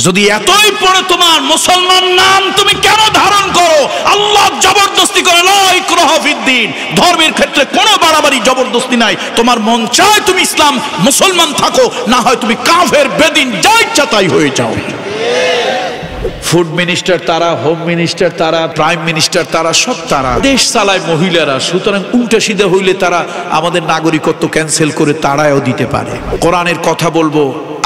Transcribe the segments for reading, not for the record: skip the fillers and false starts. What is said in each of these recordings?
যদি এতই পড়ে তোমার মুসলমান নাম তুমি কেন ধারণ করো? আল্লাহ জবরদস্তি করে লা ইকরাহা ফিদ্দিন, ধর্মের ক্ষেত্রে কোনো বাড়াবাড়ি জবরদস্তি নাই। তোমার মন চায় তুমি ইসলাম মুসলমান থাকো, না হয় তুমি কাফের বেদিন যা ইচ্ছা তাই হয়ে যাও। ফুড মিনিস্টার তারা, হোম মিনিস্টার তারা, প্রাইম মিনিস্টার তারা, সব তারা। দেশ চালায় মহিলারা, সুতরাং উল্টা সিধা হইলে তারা আমাদের নাগরিকত্ব ক্যান্সেল করে তারাও দিতে পারে। কোরআনের কথা বলবো,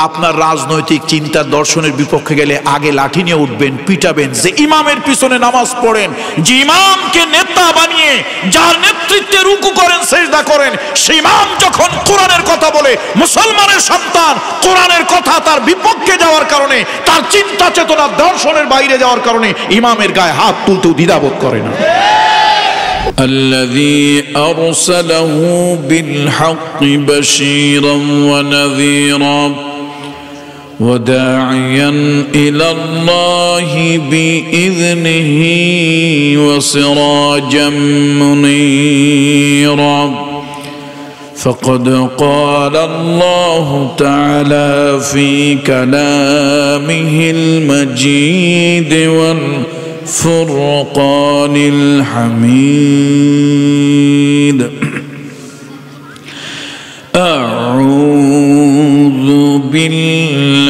আপনার রাজনৈতিক চিন্তা দর্শনের বিপক্ষে গেলে আগে লাঠি নিয়ে উঠবেন, পিটাবেন। যে ইমামের পিছনে নামাজ পড়েন, যে ইমামকে নেতা বানিয়ে যার নেতৃত্বে রুকু করেন, সেজদা করেন, সেই ইমাম যখন কোরআনের কথা বলে, মুসলমানের সন্তান কোরআনের কথা তার বিপক্ষে যাওয়ার কারণে, তার চিন্তা চেতনা দর্শনের বাইরে যাওয়ার কারণে ইমামের গায়ে হাত তুলতেও দ্বিধাবোধ করে না। الذي أرسله بالحق بشيرا ونذيرا وداعيا إلى الله بإذنه وسراجا منيرا فقد قال الله تعالى في كلامه المجيد والفرقان الحميد أعوذ بالله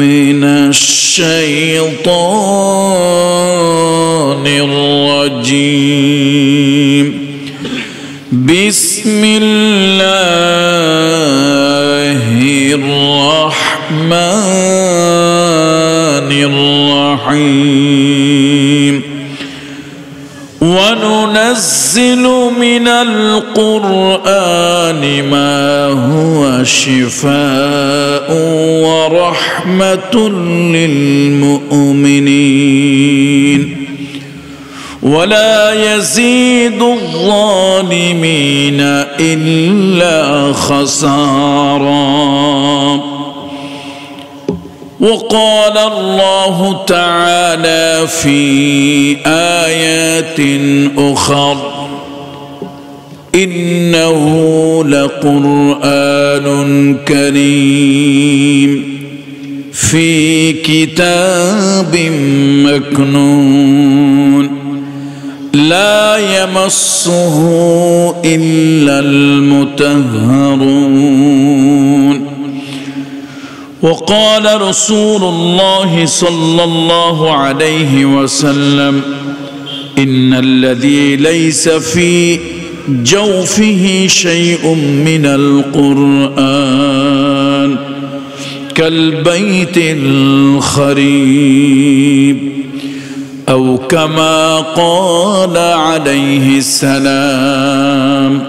من الشيطان الرجيم بسم الله الرحمن الرحيم وننزل من القرآن ما هو شفاء ورحمة للمؤمنين ولا يزيد الظالمين إلا خسارا وقال الله تعالى في آيات أخر إنه لقرآن كريم في كتاب مكنون لا يمسه إلا المطهرون وقال رسول الله صلى الله عليه وسلم إن الذي ليس في جوفه شيء من القرآن كالبيت الخريب أو كما قال عليه السلام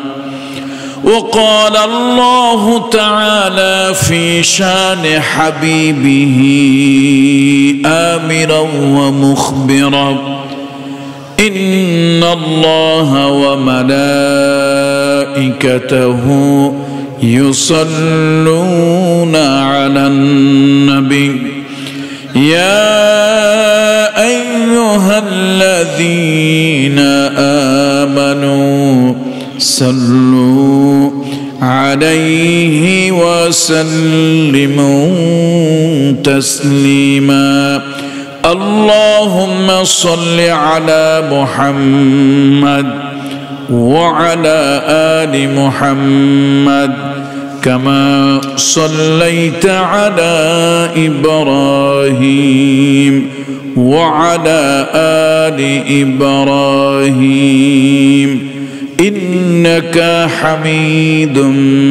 وقال الله تعالى في شان حبيبه آمرا ومخبرا إن الله وملائكته يصلون على النبي يا أيها الذين آمنوا صلوا عليه وسلموا تسليما اللهم صل على محمد وعلى آل محمد كما صليت على إبراهيم وعلى آل إبراهيم إنك حميد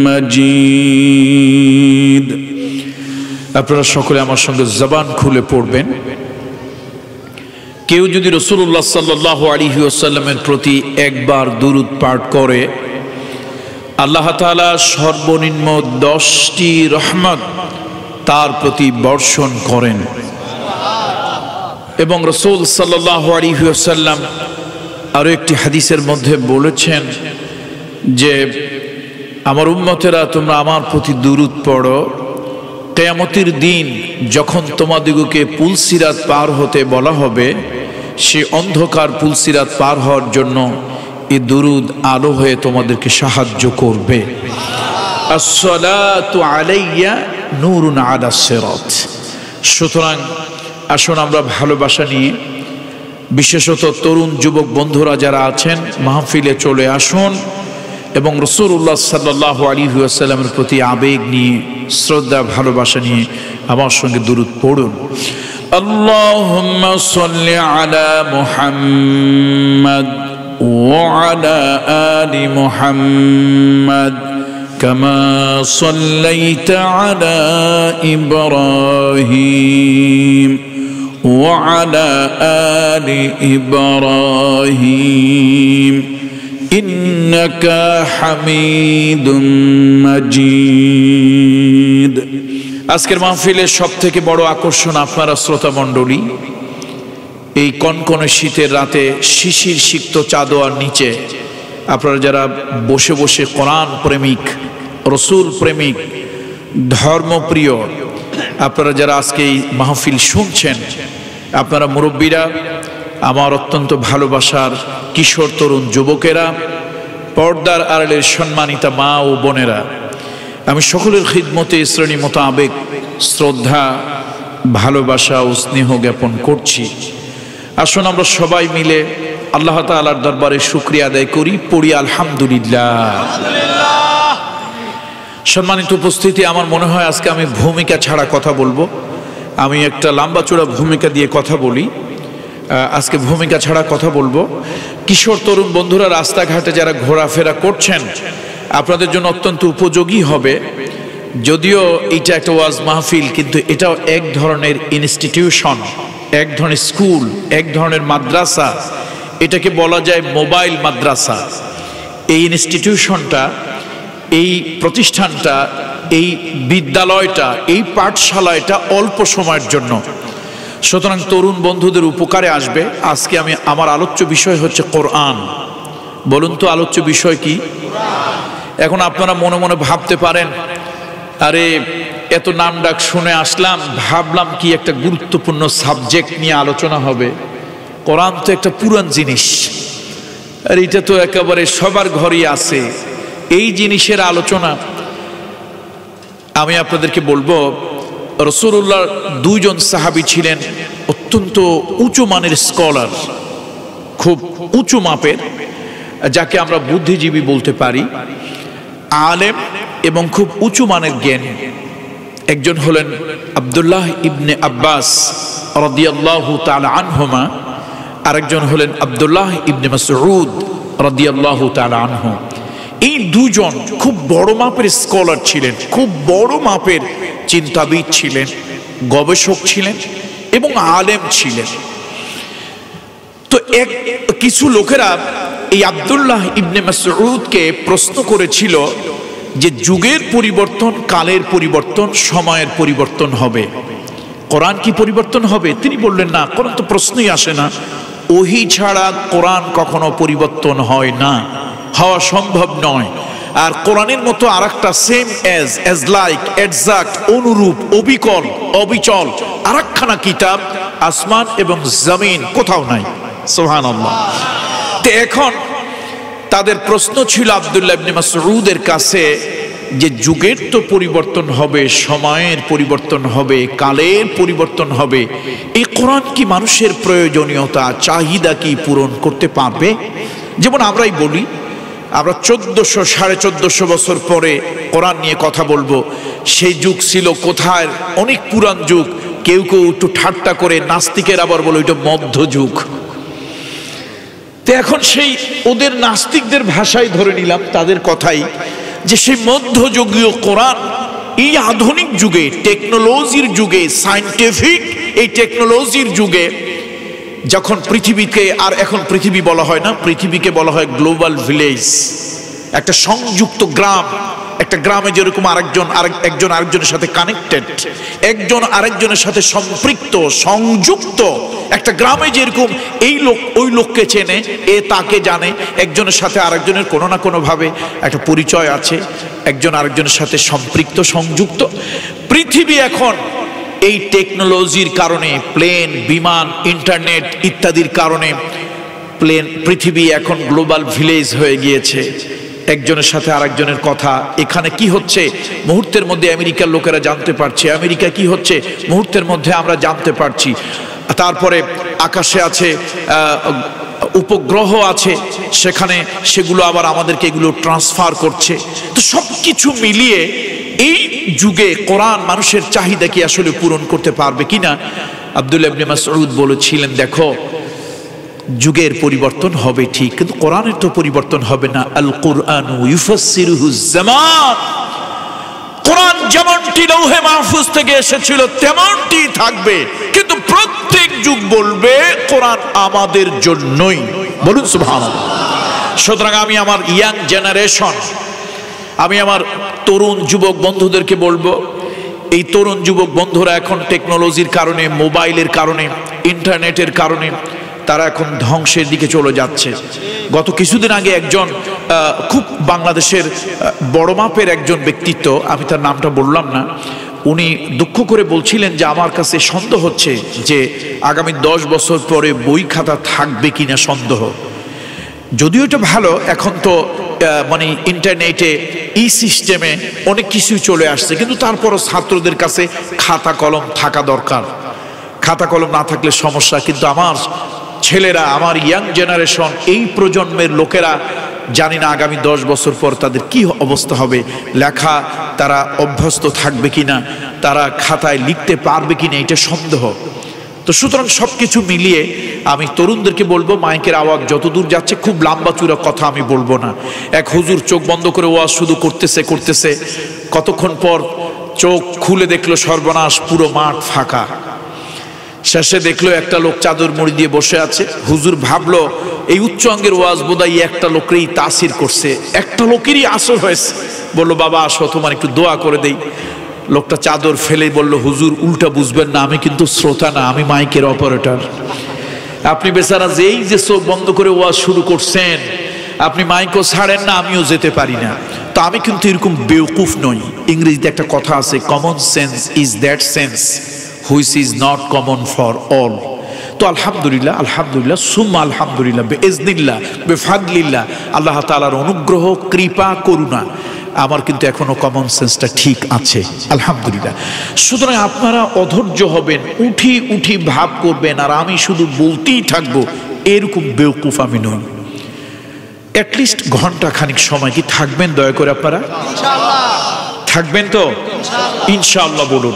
مجيد আপনারা সকলে আমার সঙ্গে জবান খুলে পড়বেন। কেউ যদি রাসূলুল্লাহ সাল্লাল্লাহু আলাইহি ওয়াসাল্লামের প্রতি একবার দুরূদ পাঠ করে, আল্লাহ তাআলা সর্বনিম্ন 10টি রহমত তার প্রতি বর্ষণ করেন। এবং রাসূল সাল্লাল্লাহু আলাইহি ওয়াসাল্লাম আরো একটি হাদিসের মধ্যে বলেছেন যে আমার উম্মতেরা তোমরা আমার প্রতি দুরূদ পড়ো, কিয়ামতের দিন যখন তোমাদিগকে পুলসিরাত পার হতে বলা হবে, সে অন্ধকার পুলসিরাত পার হওয়ার জন্য এই দুরূদ আলো হয়ে তোমাদেরকে সাহায্য করবে। আসসালাতু আলাইয়া নূরুন আলা সিরাত। সুতরাং আসুন আমরা ভালোবাসা নিয়ে, বিশেষত তরুণ যুবক বন্ধুরা যারা আছেন, মাহফিলে চলে আসুন এবং রাসূলুল্লাহ সাল্লাল্লাহু আলাইহি ওয়াসাল্লামের প্রতি আবেগ নিয়ে, শ্রদ্ধা ভালোবাসা নিয়ে আমার সঙ্গে দুরূদ পড়ুন। আল্লাহুম্মা সাল্লি আলা মুহাম্মাদ ওয়া আলা আলি মুহাম্মাদ কামা সাল্লাইতা আলা ইব্রাহিম ওয়া আলা আলি ইব্রাহিম ইন্নাকা হামিদুম মাজিদ। আজকের মাহফিলের সব থেকে বড় আকর্ষণ আপনারা শ্রোতা মণ্ডলী, এই কনকনে শীতের রাতে শিশির সিক্ত চাদোয়ার নিচে আপনারা যারা বসে বসে কোরআন প্রেমিক, রসুল প্রেমিক, ধর্মপ্রিয়, আপনারা যারা আজকে এই মাহফিল শুনছেন, আপনারা মুরব্বীরা, আমার অত্যন্ত ভালোবাসার কিশোর তরুণ যুবকেরা, পর্দার আড়ালের সম্মানিতা মা ও বোনেরা, আমি সকলের খিদমতে শ্রেণী মতো আবেগ, শ্রদ্ধা, ভালোবাসা ও স্নেহ জ্ঞাপন করছি। আসুন আমরা সবাই মিলে আল্লাহ তাআলার দরবারে শুকরিয়া আদায় করি, পড়ি আলহামদুলিল্লাহ। সম্মানিত উপস্থিতি, আমার মনে হয় আজকে আমি ভূমিকা ছাড়া কথা বলবো। আমি একটা লম্বা চূড়া ভূমিকা দিয়ে কথা বলি, আজকে ভূমিকা ছাড়া কথা বলবো। কিশোর তরুণ বন্ধুরা রাস্তাঘাটে যারা ঘোরাফেরা করছেন, আপনাদের জন্য অত্যন্ত উপযোগী হবে। যদিও এটা একটা ওয়াজ মাহফিল, কিন্তু এটাও এক ধরনের ইনস্টিটিউশন, এক ধরনের স্কুল, এক ধরনের মাদ্রাসা। এটাকে বলা যায় মোবাইল মাদ্রাসা। এই ইনস্টিটিউশনটা, এই প্রতিষ্ঠানটা, এই বিদ্যালয়টা, এই পাঠশালাটা অল্প সময়ের জন্য। সুতরাং তরুণ বন্ধুদের উপকারে আসবে। আজকে আমার আলোচ্য বিষয় হচ্ছে কোরআন। বলুন তো আলোচ্য বিষয় কি? এখন আপনারা মনে মনে ভাবতে পারেন, আরে এত নাম ডাক শুনে আসলাম, ভাবলাম কি একটা গুরুত্বপূর্ণ সাবজেক্ট নিয়ে আলোচনা হবে। কোরআন তো একটা পুরান জিনিস, আর এটা তো একেবারে সবার ঘরেই আছে। এই জিনিসের আলোচনা আমি আপনাদেরকে বলবো। রাসূলুল্লাহ দুইজন সাহাবী ছিলেন অত্যন্ত উঁচু মানের স্কলার, খুব উঁচু মাপের, যাকে আমরা বুদ্ধিজীবী বলতে পারি, আলেম এবং খুব উঁচু মানের জ্ঞান। একজন হলেন আব্দুল্লাহ ইবনে আব্বাস রাদিয়াল্লাহু তাআলা আনহুমা, আরেকজন হলেন আব্দুল্লাহ ইবনে মাসউদ রাদিয়াল্লাহু তাআলা আনহু। এই দুজন খুব বড় মাপের স্কলার ছিলেন, খুব বড় মাপের চিন্তাবিদ ছিলেন, গবেষক ছিলেন এবং আলেম ছিলেন। তো কিছু লোকেরা এই আব্দুল্লাহ ইবনে মাসউদকে প্রশ্ন করেছিল যে যুগের পরিবর্তন, কালের পরিবর্তন, সময়ের পরিবর্তন হবে, কোরআন কি পরিবর্তন হবে? তিনি বললেন না, কোরআন তো প্রশ্নই আসে না, ওহী ছাড়া কোরআন কখনো পরিবর্তন হয় না, হওয়া সম্ভব নয়। আর কোরআনের মতো আরেকটা সেম এজ লাইক, এক্সাক্ট, অনুরূপ, অবিকল, অবিচল আরেকখানা কিতাব আসমান এবং জমিন কোথাও নাই। সুবহানাল্লাহ। তো এখন তাদের প্রশ্ন ছিল আব্দুল্লাহ ইবনে মাসউদের কাছে যে যুগের তো পরিবর্তন হবে, সময়ের পরিবর্তন হবে, কালের পরিবর্তন হবে, এই কোরআন কি মানুষের প্রয়োজনীয়তা, চাহিদা কি পূরণ করতে পারবে? যেমন আমরাই বলি, আমরা 1400-1450 বছর পরে কোরআন নিয়ে কথা বলবো। সেই যুগ ছিল কোথায়? অনেক পুরান যুগ। কেউ কেউ একটু ঠাট্টা করে নাস্তিকের আবার বলে ওইটা মধ্যযুগ। তো এখন সেই ওদের নাস্তিকদের ভাষায় ধরে নিলাম, তাদের কথাই, যে সেই মধ্যযুগীয় কোরআন এই আধুনিক যুগে, টেকনোলজির যুগে, সায়েন্টিফিক এই টেকনোলজির যুগে, যখন পৃথিবীকে, আর এখন পৃথিবী বলা হয় না, পৃথিবীকে বলা হয় গ্লোবাল ভিলেজ, একটা সংযুক্ত গ্রাম। একটা গ্রামে যেরকম একজন আরেকজনের সাথে কানেক্টেড, একজন আরেকজনের সাথে সম্পৃক্ত, সংযুক্ত, একটা গ্রামে যেরকম এই লোক ওই লোককে চেনে, এ তাকে জানে, একজনের সাথে আরেকজনের কোনো না কোনো ভাবে একটা পরিচয় আছে, একজন আরেকজনের সাথে সম্পৃক্ত, সংযুক্ত। পৃথিবী এখন এই টেকনোলজির কারণে, প্লেন, বিমান, ইন্টারনেট ইত্যাদির কারণে পৃথিবী এখন গ্লোবাল ভিলেজ হয়ে গিয়েছে। একজনের সাথে আরেকজনের কথা, এখানে কি হচ্ছে মুহূর্তের মধ্যে আমেরিকার লোকেরা জানতে পারছে, আমেরিকা কি হচ্ছে মুহূর্তের মধ্যে আমরা জানতে পারছি। তারপরে আকাশে আছে উপগ্রহ আছে, সেখানে সেগুলো আবার আমাদেরকে এগুলো ট্রান্সফার করছে। তো সব কিছু মিলিয়ে এই যুগে কোরআন মানুষের চাহিদা কি আসলে পূরণ করতে পারবে কিনা? আব্দুল্লাহ ইবনে মাসউদ বলেছিলেন, দেখো যুগের পরিবর্তন হবে ঠিক, কিন্তু কোরআনের তো পরিবর্তন হবে না। আল কুরআনু ইউফাসসিরুহুজ জামান, কোরআন যেমনটি লৌহে মাহফুজ থেকে এসেছিল তেমনটি থাকবে, কিন্তু প্রত্যেক যুগ বলবে কোরআন আমাদের জন্যই। বলুন সুবহানাল্লাহ। সুতরাং আমি আমার ইয়াং জেনারেশন, আমি আমার তরুণ যুবক বন্ধুদেরকে বলবো, এই তরুণ যুবক বন্ধুরা এখন টেকনোলজির কারণে, মোবাইলের কারণে, ইন্টারনেটের কারণে তারা এখন ধ্বংসের দিকে চলে যাচ্ছে। গত কিছুদিন আগে একজন খুব বাংলাদেশের বড় মাপের একজন ব্যক্তিত্ব, আমি তার নামটা বললাম না, উনি দুঃখ করে বলছিলেন যে আমার কাছে সন্দেহ হচ্ছে যে আগামী 10 বছর পরে বই খাতা থাকবে কিনা সন্দেহ। যদিও এটা ভালো, এখন তো মানে ইন্টারনেটে ই সিস্টেমে অনেক কিছুই চলে আসছে, কিন্তু তারপরও ছাত্রদের কাছে খাতা কলম থাকা দরকার। খাতা কলম না থাকলে সমস্যা। কিন্তু আমার ছেলেরা, আমার ইয়াং জেনারেশন, এই প্রজন্মের লোকেরা, জানি না আগামী 10 বছর পর তাদের কি অবস্থা হবে, লেখা তারা অভ্যস্ত থাকবে কিনা, তারা খাতায় লিখতে পারবে কিনা, এটা সন্দেহ। তো সুতরাং সবকিছু মিলিয়ে আমি তরুণদেরকে বলবো, মাইকের আওয়াজ যতদূর যাচ্ছে, খুব লম্বা চূড়া কথা আমি বলবো না। এক হুজুর চোখ বন্ধ করে ওয়াজ শুধু করতেছে, কতক্ষণ পর চোখ খুলে দেখলো সর্বনাশ, পুরো মাঠ ফাঁকা। শেষে দেখলো একটা লোক চাদর মুড়ি দিয়ে বসে আছে। হুজুর ভাবলো এই উচ্চ অঙ্গের ওয়াজ বোধহয় একটা লোকেরই তাসির করছে, একটা লোকেরই আসর হয়েছে। বললো, বাবা আসো, তোমার একটু দোয়া করে দেই। লোকটা চাদর ফেলে বলল, হুজুর উল্টা বুঝবেন না, আমি কিন্তু শ্রোতা না, আমি মাইকের অপারেটর। আপনি বেচারা যেই যে চোখ বন্ধ করে ওয়াজ শুরু করছেন, আপনি মাইকও ছাড়েন না, আমিও যেতে পারি না। তো আমি কিন্তু এরকম বেওকুফ নই। ইংরেজিতে একটা কথা আছে, common sense is that sense which is not common for all. তো আলহামদুলিল্লাহ, আলহামদুলিল্লাহ, সুম্মা আলহামদুলিল্লাহ, বেইজনিল্লাহ, বেফাদলিল্লাহ, আল্লাহ তাআলার অনুগ্রহ, কৃপা, করুণা, আমার কিন্তু এখনো কমন সেন্সটা ঠিক আছে, আলহামদুলিল্লাহ। সুতরাং আপনারা অধৈর্য হবেন, উঠি উঠি ভাব করবেন, আর আমি শুধু বলতেই থাকবো, এরকম বেওকুফ আমি নই। অ্যাটলিস্ট ঘন্টা খানিক সময় কি থাকবেন দয়া করে আপনারা? থাকবেন তো ইনশাআল্লাহ? বলুন।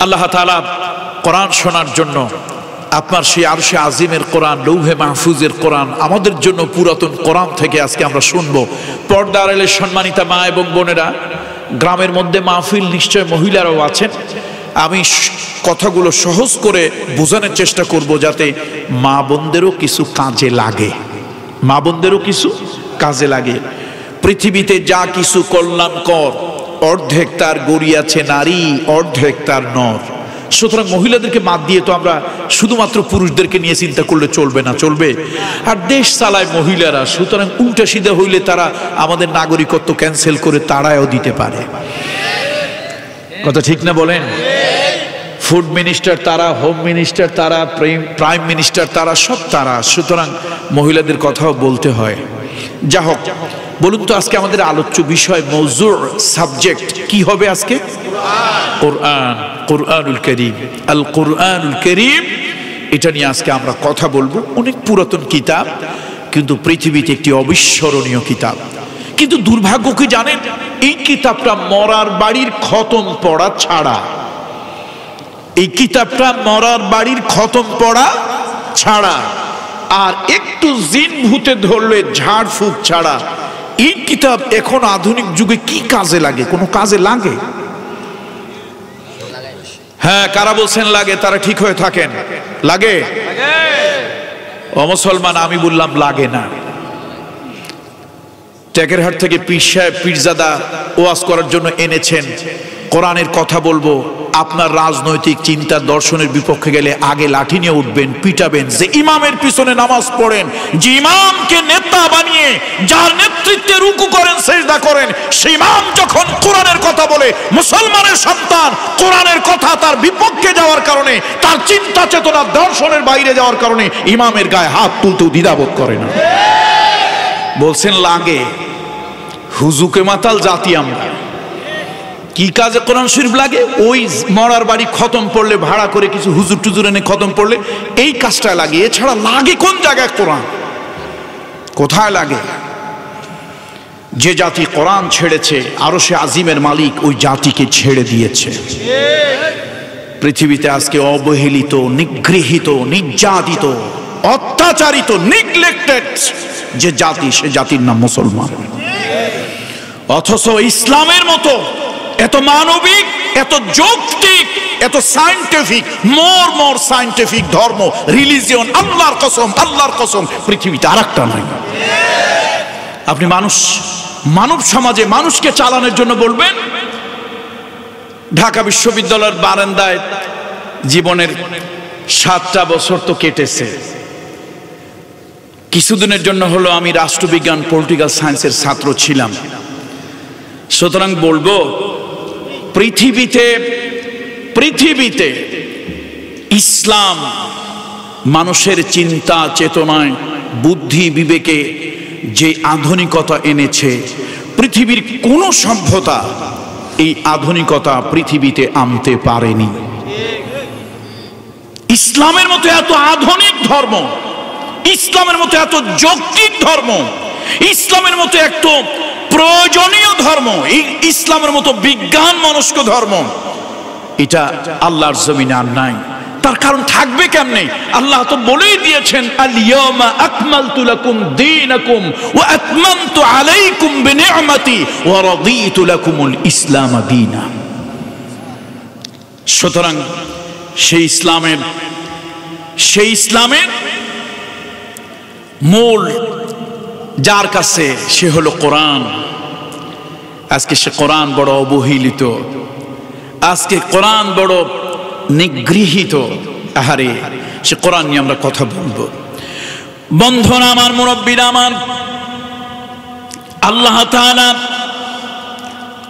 আল্লাহ তাআলা কোরআন শোনার জন্য, আপনার সেই আরশে আজিমের কোরআন, লৌহে মাহফুজের কোরআন, আমাদের জন্য পুরাতন কোরআন থেকে আজকে আমরা শুনবো। পর্দা আড়ালে সম্মানিতা মা এবং বোনেরা, গ্রামের মধ্যে মাহফিল নিশ্চয় মহিলারাও আছেন। আমি কথাগুলো সহজ করে বোঝানোর চেষ্টা করব, যাতে মা বোনদেরও কিছু কাজে লাগে, মা বোনদেরও কিছু কাজে লাগে। পৃথিবীতে যা কিছু কল্যাণকর, অর্ধেক তার গড়িয়াছে নারী, অর্ধেক তার নর। সুতরাং মহিলাদেরকে বাদ দিয়ে তো আমরা শুধুমাত্র পুরুষদেরকে নিয়ে চিন্তা করলে চলবে না, চলবে। আর দেশ চালায় মহিলারা, সুতরাং উল্টা সিধা হইলে তারা আমাদের নাগরিকত্ব ক্যান্সেল করে তাড়ায়ও দিতে পারে। কথা ঠিক না বলেন? ফুড মিনিস্টার তারা, হোম মিনিস্টার তারা, প্রাইম মিনিস্টার তারা, সব তারা। সুতরাং মহিলাদের কথাও বলতে হয়। যা হোক, বলুন তো আজকে আমাদের আলোচ্য বিষয়, মওজু', সাবজেক্ট কি হবে আজকে? কোরআন, কোরআনুল কারীম, আল কোরআনুল কারীম। এটা নিয়ে আজকে আমরা কথা বলবো। অনেক পুরাতন কিতাব, কিন্তু পৃথিবীতে একটি অবিস্মরণীয় কিতাব। কিন্তু দুর্ভাগ্য কি জানেন, এই কিতাবটা মরার বাড়ির খতম পড়া ছাড়া, এই কিতাবটা মরার বাড়ির খতম পড়া ছাড়া, আর একটু জিন ভূতে ধরলে ঝাড়ফুঁক ছাড়া, এই কিতাব এখন আধুনিক যুগে কি কাজে লাগে? কোনো কাজে লাগে? হ্যাঁ, কারা বলছেন লাগে? তারা ঠিক হয়ে থাকেন। লাগে? ও মুসলমান, আমি বললাম লাগে না। টেকেরহাট থেকে পীর সাহেব, পীরজাদা ওয়াজ করার জন্য এনেছেন। কোরআনের কথা বলবো, আপনার রাজনৈতিক চিন্তা দর্শনের বিপক্ষে গেলে আগে লাঠি নিয়ে উঠবেন, পিটাবেন। যে ইমামের পিছনে নামাজ পড়েন, যে ইমামকে নেতা বানিয়ে যার নেতৃত্বে রুকু করেন, সিজদা করেন, সেই ইমাম যখন কোরআনের কথা বলে, মুসলমানের সন্তান কোরআনের কথা তার বিপক্ষে যাওয়ার কারণে, তার চিন্তা চেতনা দর্শনের বাইরে যাওয়ার কারণে ইমামের গায়ে হাত তুলতেও দ্বিধাবোধ করে না। বলছেন লাগে? হুজুকে মাতাল জাতি আমরা। কি কাজে কোরআন শরীফ লাগে? ওই মরার বাড়ি খতম পড়লে, ভাড়া করে কিছু হুজুর টুজুর এনে খতম পড়লে এই কাজটা লাগে। এছাড়া লাগে কোন জায়গায় কোরআন? কোথায় লাগে? যে জাতি কোরআন ছেড়েছে, আরশে আজিমের মালিক ওই জাতিকে ছেড়ে দিয়েছে। পৃথিবীতে আজকে অবহেলিত, নিগৃহীত, নির্যাতিত, অত্যাচারিত, নিগলেক্টেড যে জাতি, সে জাতির নাম মুসলমান। অথচ ইসলামের মতো এত মানবিক, এত যৌক্তিক, এত সায়েন্টিফিক, মোর সায়েন্টিফিক ধর্ম, রিলিজিয়ন, আল্লাহর কসম পৃথিবীতে আরেকটা নাই। আপনি মানব সমাজে মানুষকে চালানোর জন্য বলবেন, ঢাকা বিশ্ববিদ্যালয়ের বারান্দায় জীবনের 7টা বছর তো কেটেছে। কিছুদিনের জন্য হলো আমি রাষ্ট্রবিজ্ঞান, পলিটিক্যাল সায়েন্সের ছাত্র ছিলাম। সুতরাং বলবো, পৃথিবীতে ইসলাম মানুষের চিন্তা চেতনায়, বুদ্ধি বিবেকে যে আধুনিকতা এনেছে, পৃথিবীর কোন সভ্যতা এই আধুনিকতা পৃথিবীতে আনতে পারেনি। ইসলামের মতো এত আধুনিক ধর্ম, ইসলামের মতো এত যৌক্তিক ধর্ম, ইসলামের মতো এত প্রয়োজনীয় ধর্ম, ইসলামের মতো বিজ্ঞান মনস্ক ধর্ম, এটা আল্লাহর জমিনে আর নাই। তার কারণ থাকবে কেমনে? আল্লাহ তো বলেই দিয়েছেন, আল-ইয়াওমা আকমালতু লাকুম দীনাকুম ওয়া আতমামতু আলাইকুম বিনি'মাতি ওয়া রাদিতু লাকুমুল ইসলাম দীনা। সুতরাং সেই ইসলামের মূল যার কাছে, সে হলো কোরআন। আজকে সে কোরআন বড় অবহেলিত, আজকে কোরআন বড় নিগৃহীত। আহারে, সে কোরআন নিয়ে আমরা কথা বলবো। বন্ধুরা আমার, মুরব্বীরা আমার, আল্লাহ তাআলা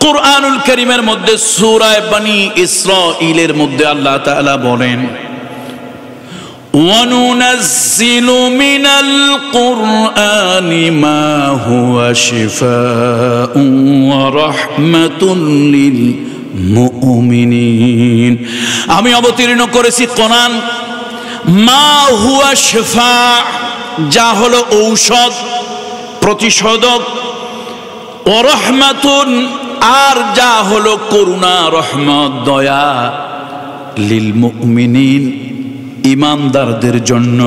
কুরআনুল কারীমের মধ্যে সূরা বনী ইসরাঈলের মধ্যে আল্লাহ তাআলা বলেন, وَنُنَزِّلُ مِنَ الْقُرْآنِ مَا هُوَ شِفَاءٌ وَرَحْمَةٌ لِلْمُؤْمِنِينَ। আমি অবতীর্ণ করেছি কোরআন, মা হুয়া শিফা, যা হলো ঔষধ, প্রতিষেধক, ও রহমাতুন, আর যা হলো করুণা, রহমত, দয়া, লিল মুমিনিন, ইমানদারদের জন্য।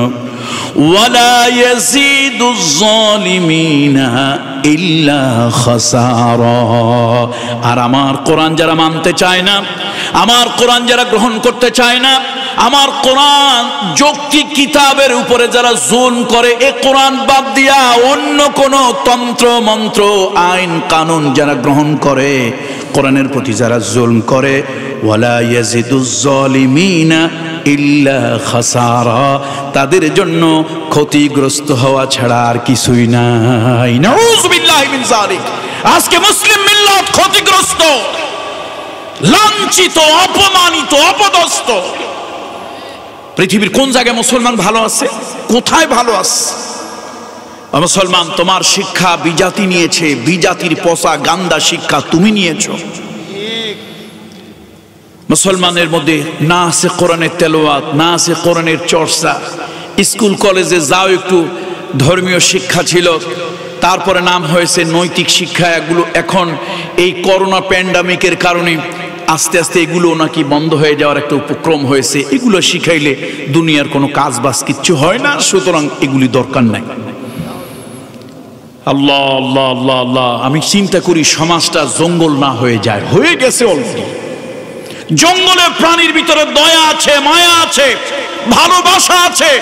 ওয়ালা ইয়াজিদুজ জালিমিনা ইল্লা খাসারা। আর আমার কোরআন যারা মানতে চায় না, আমার কোরআন যারা গ্রহণ করতে চায় না, আমার কোরআন যৌক্তিক কিতাবের উপরে যারা জুলম করে, এ কোরআন বাদ দিয়া অন্য কোন তন্ত্র মন্ত্র, আইন কানুন যারা গ্রহণ করে, কোরআনের প্রতি যারা জুলম করে, ওয়ালা ইয়াজিদুজ জালিমিনা ইল্লা খাসারা, তাদের জন্য ক্ষতিগ্রস্ত হওয়া ছাড়া আর কিছুই নাই। নাউযুবিল্লাহি মিন যালিক। আজকে মুসলিম মিল্লাত ক্ষতিগ্রস্ত, লাঞ্ছিত, অপমানিত, অপদস্থ। পৃথিবীর কোন জায়গায় মুসলমান ভালো আছে? কোথায় ভালো আছে? মুসলমান, তোমার শিক্ষা বিজাতি নিয়েছে, বিজাতির পচা গান্দা শিক্ষা তুমি নিয়েছো। মুসলমানের মধ্যে না আছে কোরআনের তেলাওয়াত, না আছে কোরআনের চর্চা। স্কুল কলেজে যাও, একটু ধর্মীয় শিক্ষা ছিল, তারপরে নাম হয়েছে নৈতিক শিক্ষা। এগুলো এখন এই করোনা প্যান্ডামিকের কারণে আস্তে আস্তে এগুলো নাকি বন্ধ হয়ে যাওয়ার একটা উপক্রম হয়েছে। এগুলো শিখাইলে দুনিয়ার কোনো কাজ বাজ কিচ্ছু হয় না, সুতরাং এগুলি দরকার নাই। আল্লাহ আল্লাহ আল্লাহ আল্লাহ, আমি চিন্তা করি সমাজটা জঙ্গল না হয়ে যায়, হয়ে গেছে অলরেডি। জঙ্গলের প্রাণীর ভিতরে দয়া আছে, মায়া আছে, ভালোবাসা আছে।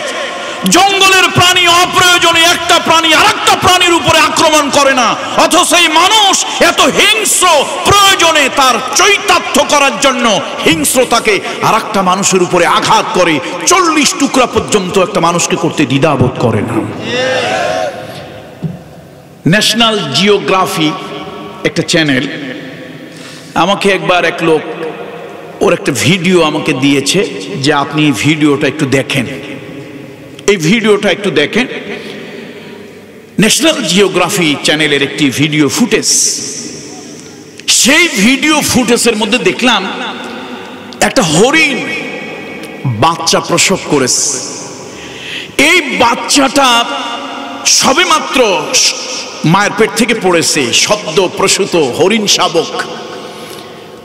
জঙ্গলের প্রাণী অপ্রয়োজনে একটা প্রাণী আরেকটা প্রাণীর উপরে আক্রমণ করে না, অথচ এই মানুষ এত হিংস্র, প্রয়োজনে তার চৈতার্থ করার জন্য হিংস্রতাকে আরেকটা মানুষের উপরে আঘাত করে। 40 টুকরা পর্যন্ত একটা মানুষকে করতে দ্বিধাবোধ করে না। ন্যাশনাল জিওগ্রাফি একটা চ্যানেল, আমাকে একবার এক লোক ওর একটা ভিডিও আমাকে দিয়েছে যে আপনি এই ভিডিওটা একটু দেখেন, এই ভিডিওটা একটু দেখেন। ন্যাশনাল জিওগ্রাফি চ্যানেলের একটি ভিডিও ফুটেজ। সেই ভিডিও ফুটেজের মধ্যে দেখলাম একটা হরিণ বাচ্চা প্রসব করেছে। এই বাচ্চাটা সবেমাত্র মায়ের পেট থেকে পড়েছে, সদ্য প্রসূত হরিণ শাবক।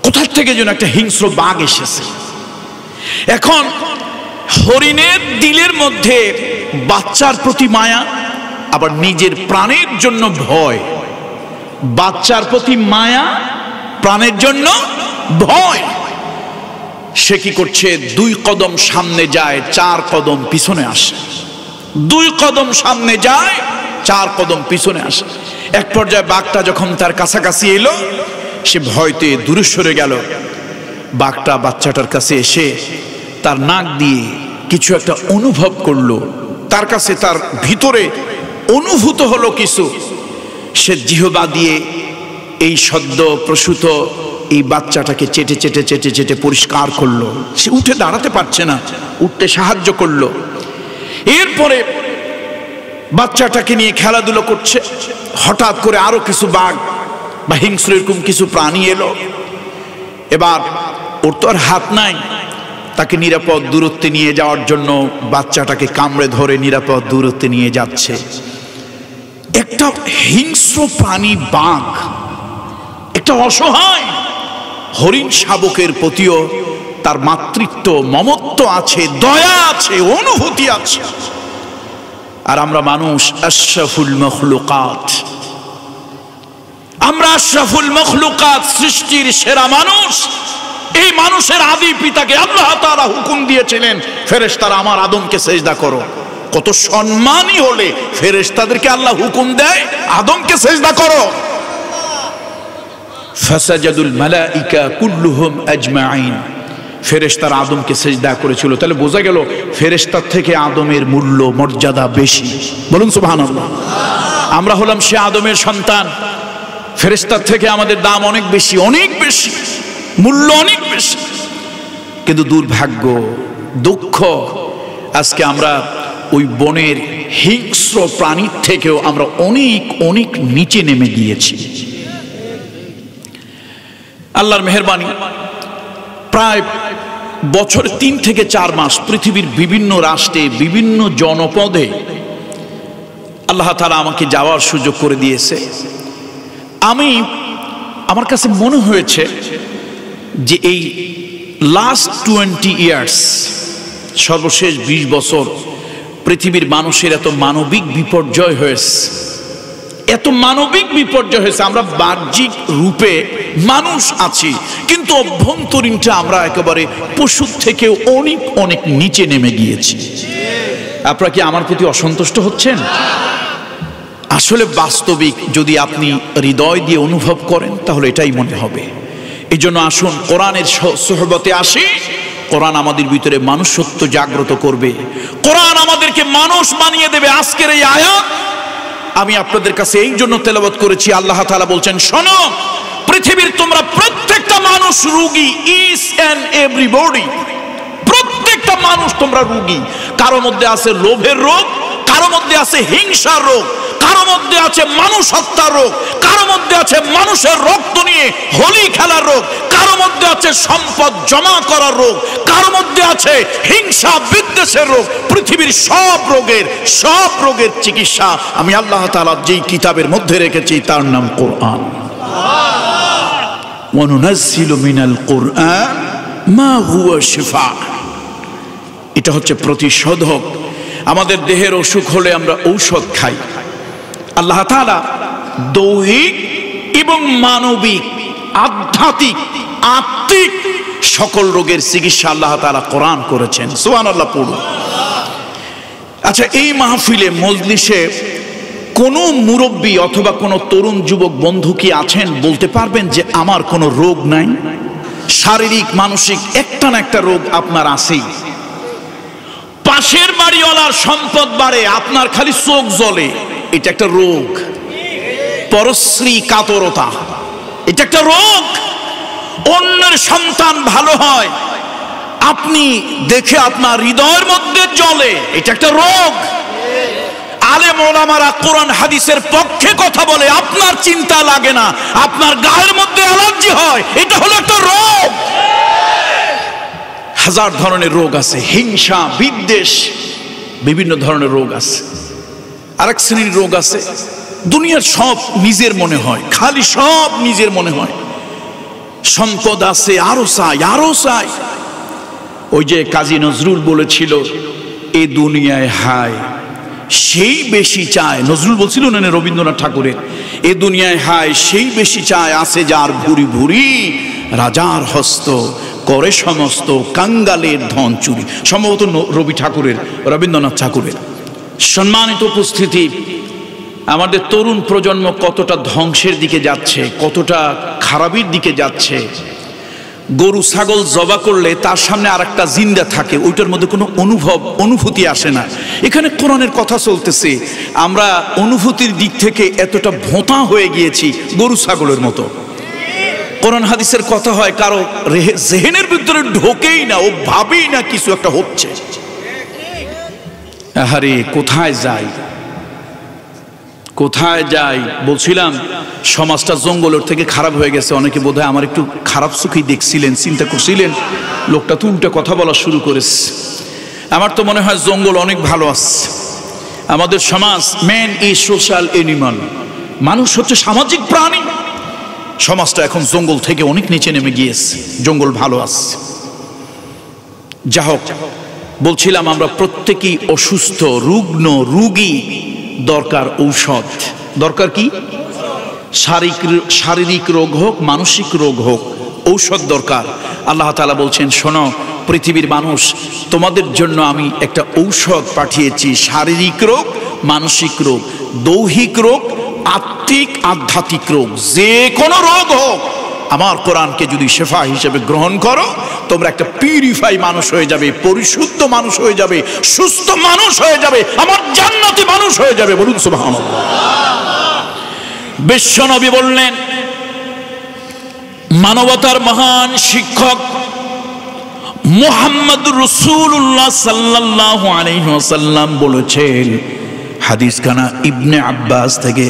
কোথা থেকে যেন একটা হিংস্র বাঘ এসেছে। এখন হরিণের দিলের মধ্যে বাচ্চার প্রতি মায়া, আবার নিজের প্রাণের জন্য ভয়। বাচ্চার প্রতি মায়া, প্রাণের জন্য ভয়। সে কি করছে? 2 কদম সামনে যায়, 4 কদম পিছনে আসে। 2 কদম সামনে যায়, 4 কদম পিছনে আসে। এক পর্যায়ে বাঘটা যখন তার কাছাকাছি এলো, সে ভয়তে দূরে সরে গেল। বাঘটা বাচ্চাটার কাছে এসে তার নাক দিয়ে কিছু একটা অনুভব করলো। তার কাছে তার ভিতরে অনুভূত হলো কিছু। সে জিহ্বা দিয়ে এই সদ্য প্রসূত এই বাচ্চাটাকে চেটে চেটে চেটে চেটে পরিষ্কার করলো। সে উঠে দাঁড়াতে পারছে না, উঠতে সাহায্য করলো। এরপরে বাচ্চাটাকে নিয়ে খেলাধুলো করছে। হঠাৎ করে আরো কিছু বাঘ বা হিংস্র এরকম কিছু প্রাণী এলো। এবার ওর তো আর হাত নাই, তাকে নিরাপদ দূরত্বে নিয়ে যাওয়ার জন্য বাচ্চাটাকে কামড়ে ধরে নিরাপদ দূরত্বে নিয়ে যাচ্ছে। একটা হিংস্র প্রাণী বাঘ, একটা অসহায় হরিণ শাবকের প্রতিও তার মাতৃত্ব, মমত্ব আছে, দয়া আছে, অনুভূতি আছে। আর আমরা মানুষ আশরাফুল মখলুকাত, আমরা আশরাফুল মখলুকাত, সৃষ্টির সেরা মানুষ। এই মানুষের আদি পিতাকে আল্লাহ তাআলা হুকুম দিয়েছিলেন, ফেরেশতারা আমার আদমকে সেজদা করো। কত সম্মানী হলে ফেরেশতাদেরকে আল্লাহ হুকুম দেয় আদমকে সেজদা করো। ফাসাজাদুল মালাইকা কুল্লুহুম আজমাইন, ফেরেশতারা আদমকে সেজদা করেছিল। তাহলে বোঝা গেল ফেরেশতার থেকে আদমের মূল্য মর্যাদা বেশি। বলুন সুবহানাল্লাহ। আমরা হলাম সে আদমের সন্তান, ফেরেশতার থেকে আমাদের দাম অনেক বেশি, অনেক বেশি, মূল্য অনেক বেশি। কিন্তু দুর্ভাগ্য, দুঃখ, আজকে আমরা ওই বনের হিংস্র প্রাণীর থেকেও আমরা অনেক অনেক নিচে নেমে গিয়েছি। আল্লাহর মেহেরবানি, প্রায় বছরে 3 থেকে 4 মাস পৃথিবীর বিভিন্ন রাষ্ট্রে, বিভিন্ন জনপদে আল্লাহ তাআলা আমাকে যাওয়ার সুযোগ করে দিয়েছে। আমার কাছে মনে হয়েছে যে এই লাস্ট 20 ইয়ার্স, সর্বশেষ 20 বছর পৃথিবীর মানুষের এত মানবিক বিপর্যয় হয়েছে, এত মানবিক বিপর্যয় হয়েছে। আমরা বাহ্যিক রূপে মানুষ আছি, কিন্তু অভ্যন্তরীণটা আমরা একেবারে পশুর থেকে অনেক অনেক নিচে নেমে গিয়েছি। আপনারা কি আমার প্রতি অসন্তুষ্ট হচ্ছেন? আসলে বাস্তবিক যদি আপনি হৃদয় দিয়ে অনুভব করেন তাহলে এটাই মনে হবে। এই জন্য আসুন কোরআনের সোহবতে আসি। কোরআন আমাদের ভিতরে মানুষত্ব জাগ্রত করবে, কোরআন আমাদেরকে মানুষ বানিয়ে দেবে। আজকের এই আয়াত আমি আপনাদের কাছে এই জন্য তেলাওয়াত করেছি। আল্লাহ তাআলা বলছেন, শোনো, পৃথিবীর তোমরা প্রত্যেকটা মানুষ রোগী, ইচ এন্ড এভরিবডি, প্রত্যেকটা মানুষ তোমরা রোগী। কারো মধ্যে আছে লোভের রোগ, কারো মধ্যে আছে হিংসার রোগ, কারো মধ্যে আছে মানুষ হত্যার রোগ, কারো মধ্যে আছে মানুষের রক্ত নিয়ে হোলি খেলার রোগ, কারো মধ্যে আছে সম্পদ জমা করার রোগ, কারো মধ্যে আছে হিংসা বিদ্বেষের রোগ। পৃথিবীর সব রোগের চিকিৎসা আমি আল্লাহ তাআলা যেই কিতাবের মধ্যে রেখেছি তার নাম কোরআন। ওয়া নুনাজ্জিলু মিনাল কোরআন মা হুয়া শিফা, এটা হচ্ছে প্রতিষেধক। আমাদের দেহের অসুখ হলে আমরা ঔষধ খাই। আল্লাহ তাআলা দৈহিক এবং মানবিক, আধ্যাত্মিক, আত্মিক সকল রোগের চিকিৎসা আল্লাহ তাআলা কোরআন করেছেন। সুবহানাল্লাহ পড়ুন। আচ্ছা, এই মাহফিলে, মজলিসে কোনো মুরব্বী অথবা কোনো তরুণ যুবক বন্ধু কি আছেন বলতে পারবেন যে আমার কোনো রোগ নাই? শারীরিক মানসিক একটা না একটা রোগ আপনার আছেই। পাশের বাড়িওয়ালার সম্পদ বাড়ে, আপনার খালি চোখ জ্বলে, এটা একটা রোগ। পরশ্রী কাতরতা, এটা একটা রোগ। অন্যের সন্তান ভালো হয়, আপনি দেখে আপনার হৃদয়ের মধ্যে জ্বলে, এটা একটা রোগ। আলেম ওলামারা কোরআন হাদিসের পক্ষে কথা বলে, আপনার চিন্তা লাগে না, আপনার গায়ের মধ্যে অ্যালার্জি হয়, এটা হলো একটা রোগ। হাজার ধরনের রোগ আছে, হিংসা, বিদ্বেষ, বিভিন্ন ধরনের রোগ আছে। আরেক শ্রেণীর রোগ আছে, দুনিয়ার সব নিজের মনে হয়, খালি সব নিজের মনে হয়, সম্পদ আছে, আরো চাই আরো চাই। ওই যে কাজী নজরুল বলেছিল, এ দুনিয়ায় হায় সেই বেশি চায়, নজরুল বলছিল না রবীন্দ্রনাথ ঠাকুরের, এ দুনিয়ায় হায় সেই বেশি চায়, আছে যার ভুরি ভুরি রাজার হস্ত, করে সমস্ত কাঙ্গালের ধন চুরি। সম্ভবত রবি ঠাকুরের, রবীন্দ্রনাথ ঠাকুরের। সম্মানিত উপস্থিতি, আমাদের তরুণ প্রজন্ম কতটা ধ্বংসের দিকে যাচ্ছে, কতটা খারাপের দিকে যাচ্ছে। গরু ছাগল জবা করলে তার সামনে আর একটা জিন্দা থাকে, ওইটার মধ্যে কোনো অনুভূতি আসে না। এখানে কোরআনের কথা চলতেছে, আমরা অনুভূতির দিক থেকে এতটা ভোঁতা হয়ে গিয়েছি গরু ছাগলের মতো। কোরআন হাদিসের কথা হয়, কারো জেহেনের ভিতরে ঢোকেই না, ও ভাবেই না কিছু একটা হচ্ছে। আরে কোথায় যাই কোথায় যাই। বলছিলাম সমাজটা জঙ্গলের থেকে খারাপ হয়ে গেছে। অনেকে বোধহয় আমার একটু খারাপ চোখেই দেখছিলেন, চিন্তা করছিলেন, লোকটা তো উল্টা কথা বলা শুরু করেছে। আমার তো মনে হয় জঙ্গল অনেক ভালো আছে। আমাদের সমাজ, ম্যান ইজ সোশ্যাল এনিমাল, মানুষ হচ্ছে সামাজিক প্রাণী। সমাজটা এখন জঙ্গল থেকে অনেক নিচে নেমে গিয়েছে, জঙ্গল ভালো আছে। যা হোক, বলছিলাম আমরা প্রত্যেকেই অসুস্থ, রুগ্ন, রুগী, দরকার ঔষধ। দরকার কি? শারীরিক রোগ হোক, মানসিক রোগ হোক, ঔষধ দরকার। আল্লাহ তাআলা বলছেন, শোনো পৃথিবীর মানুষ, তোমাদের জন্য আমি একটা ঔষধ পাঠিয়েছি। শারীরিক রোগ, মানসিক রোগ, দৈহিক রোগ, আত্মিক আধ্যাত্মিক রোগ, যে কোনো রোগ হোক, আমার কোরআনকে যদি শেফা হিসেবে গ্রহণ করো, তোমরা একটা পিউরিফাই মানুষ হয়ে যাবে, পরিশুদ্ধ মানুষ হয়ে যাবে, সুস্থ মানুষ হয়ে যাবে, আমার জান্নাতি মানুষ হয়ে যাবে। বলুন সুবহানাল্লাহ। বিশ্বনবী বললেন, মানবতার মহান শিক্ষক মুহাম্মদুর রাসূলুল্লাহ সাল্লাল্লাহু আলাইহি ওয়াসাল্লাম বলেছেন, হাদিস খানা ইবনে আব্বাস থেকে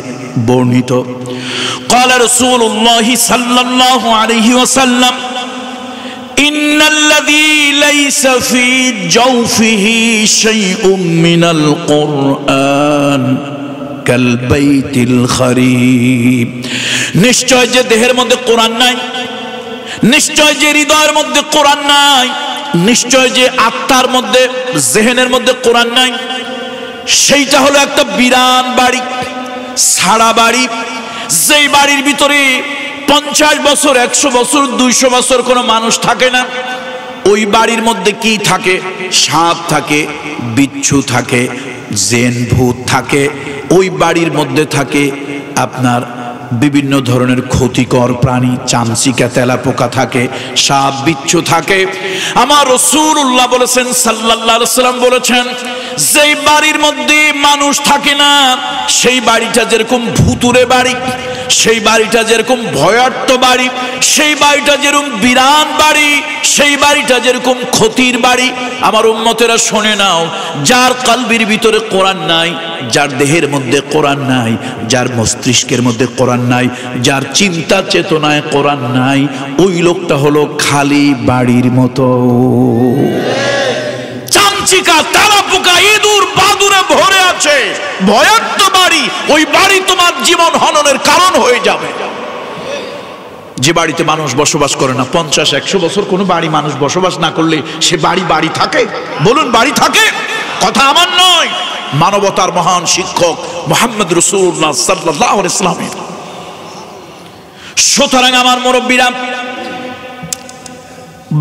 বর্ণিত, قال رسول الله صلى الله عليه وسلم إن الذي ليس في جوفه شيء من القرآن كالبيت الخريب। নিশ্চয় যে দেহের মধ্যে কোরআন নাই, নিশ্চয় যে হৃদয়ের মধ্যে কোরআন নাই, নিশ্চয় যে আত্মার মধ্যে, জেহেনের মধ্যে কোরআন নাই, সেইটা হলো একটা বিরান বাড়ি, ছাড়া বাড়ি। যেই বাড়ির ভিতরে 50 বছর, 100 বছর, 200 বছর কোনো মানুষ থাকে না। ওই বাড়ির মধ্যে কি থাকে? সাপ থাকে, বিচ্ছু থাকে, জিন ভূত থাকে। ওই বাড়ির মধ্যে থাকে আপনার বিভিন্ন ধরনের ক্ষতিকর প্রাণী, চামচিকা, তেলাপোকা থাকে, সাপ বিচ্ছু থাকে। আমার রাসূলুল্লাহ বলেছেন, সাল্লাল্লাহু আলাইহি ওয়াসাল্লাম বলেছেন, যেই বাড়ির মধ্যে মানুষ থাকে না, সেই বাড়িটা যেরকম ভুতুরে বাড়ি, সেই বাড়িটা যেরকম ভয়ার্ত বাড়ি, সেই বাড়িটা যেরকম বিরান বাড়ি, সেই বাড়িটা যেরকম ক্ষতির বাড়ি। আমার উম্মতেরা শোনে নাও, যার কলবির ভিতরে কোরআন নাই, যার দেহের মধ্যে কোরআন নাই, যার মস্তিষ্কের মধ্যে কোরআন নাই, যার চিন্তা চেতনায় কোরআন নাই, ওই লোকটা হলো খালি বাড়ির মতো। চামচিকা, তেলাপোকা, ইঁদুর, বাদুড়ে ভরে আছে, ভয়ার্ত বাড়ি। ওই বাড়ি তোমার জীবন হননের কারণ হয়ে যাবে। যে বাড়িতে মানুষ বসবাস করে না, 50-100 বছর কোনো বাড়ি মানুষ বসবাস না করলে সে বাড়ি থাকে? বলুন, বাড়ি থাকে? কথা আমার নয়, মানবতার মহান শিক্ষক মুহাম্মদ রাসূলুল্লাহ সাল্লাল্লাহু আলাইহি ওয়াসাল্লাম। সুতরাং আমার মুরব্বীরা,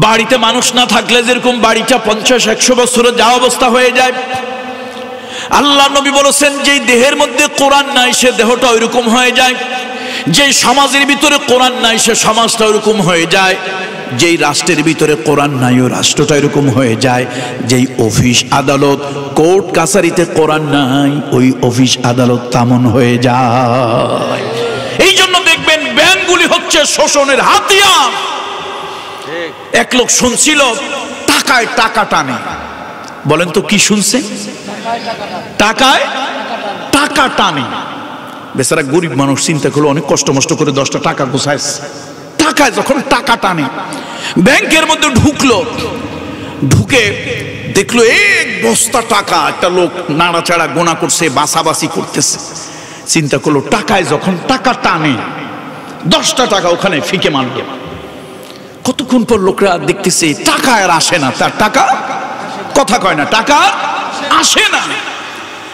বাড়িতে মানুষ না থাকলে যেরকম বাড়িটা 50-100 বছরের যা অবস্থা হয়ে যায়, আল্লাহ নবী বলেছেন, যেই দেহের মধ্যে কোরআন নাই সে দেহটা ওইরকম হয়ে যায়। যেই সমাজের ভিতরে কোরআন নাই সে সমাজটা ওইরকম হয়ে যায়। যেই রাষ্ট্রের ভিতরে কোরআন নাই ওই রাষ্ট্রটা এরকম হয়ে যায়। যেই অফিস আদালত, কোর্ট কাছারিতে কোরআন নাই, ওই অফিস আদালত তেমন হয়ে যায়। এই জন্য দেখবেন ব্যাংকগুলি হচ্ছে শোষণের হাতিয়ার। এক লোক শুনছিল টাকায় টাকা টানে। বলেন তো কি শুনছে? টাকায় টাকা টানে। বেচারা গরিব মানুষ চিন্তা করলো, অনেক কষ্ট মষ্ট করে 10টা টাকা গোছাইছে, টাকায় যখন টাকা টানে, ব্যাংকের মধ্যে ঢুকলো, ঢুকে দেখলো এক বস্তা টাকা। একটা লোক নাড়াচাড়া গোনা করছে, বাসাবাসি করতেছে। চিন্তা করলো টাকায় যখন টাকা টানে, 10টা টাকা ওখানে ফিকে মারলো। কতক্ষণ পর লোকরা দেখতেছে টাকা আর আসে না, তার টাকা কথা কয় না, টাকা আসে না।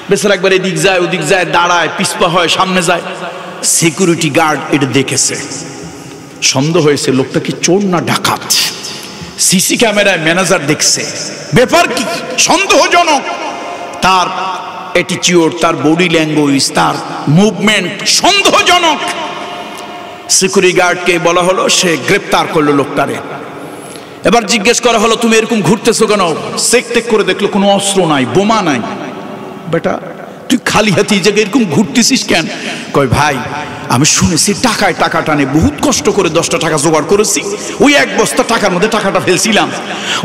বেচারা একবার এদিক যায় ওদিক যায়, দাঁড়ায়, পিছপা হয়, সামনে যায়। সিকিউরিটি গার্ড এটা দেখেছে, সন্দেহ হয়েছে লোকটা কি চোর না ডাকাত। সিসি ক্যামেরায় ম্যানেজার দেখছে, ব্যাপার কি সন্দেহজনক। তার অ্যাটিটিউড, তার বডি ল্যাঙ্গুয়েজ, তার মুভমেন্ট সন্দেহজনক। সিকিউরিটি গার্ডকে বলা হলো, সে গ্রেপ্তার করলো লোকটারে। এবার জিজ্ঞেস করা হলো, তুমি এরকম ঘুরতেছো কেন? চেক টেক করে দেখলো কোনো অস্ত্র নাই, বোমা নাই। বেটা তুই খালি হাতি জায়গায় এরকম ঘুরতেছিস কেন? কয় ভাই আমি শুনেছি টাকায় টাকা টানে, বহুত কষ্ট করে 10টা টাকা জোগাড় করেছি, ওই এক বস্তা টাকার মধ্যে টাকাটা ফেলছিলাম,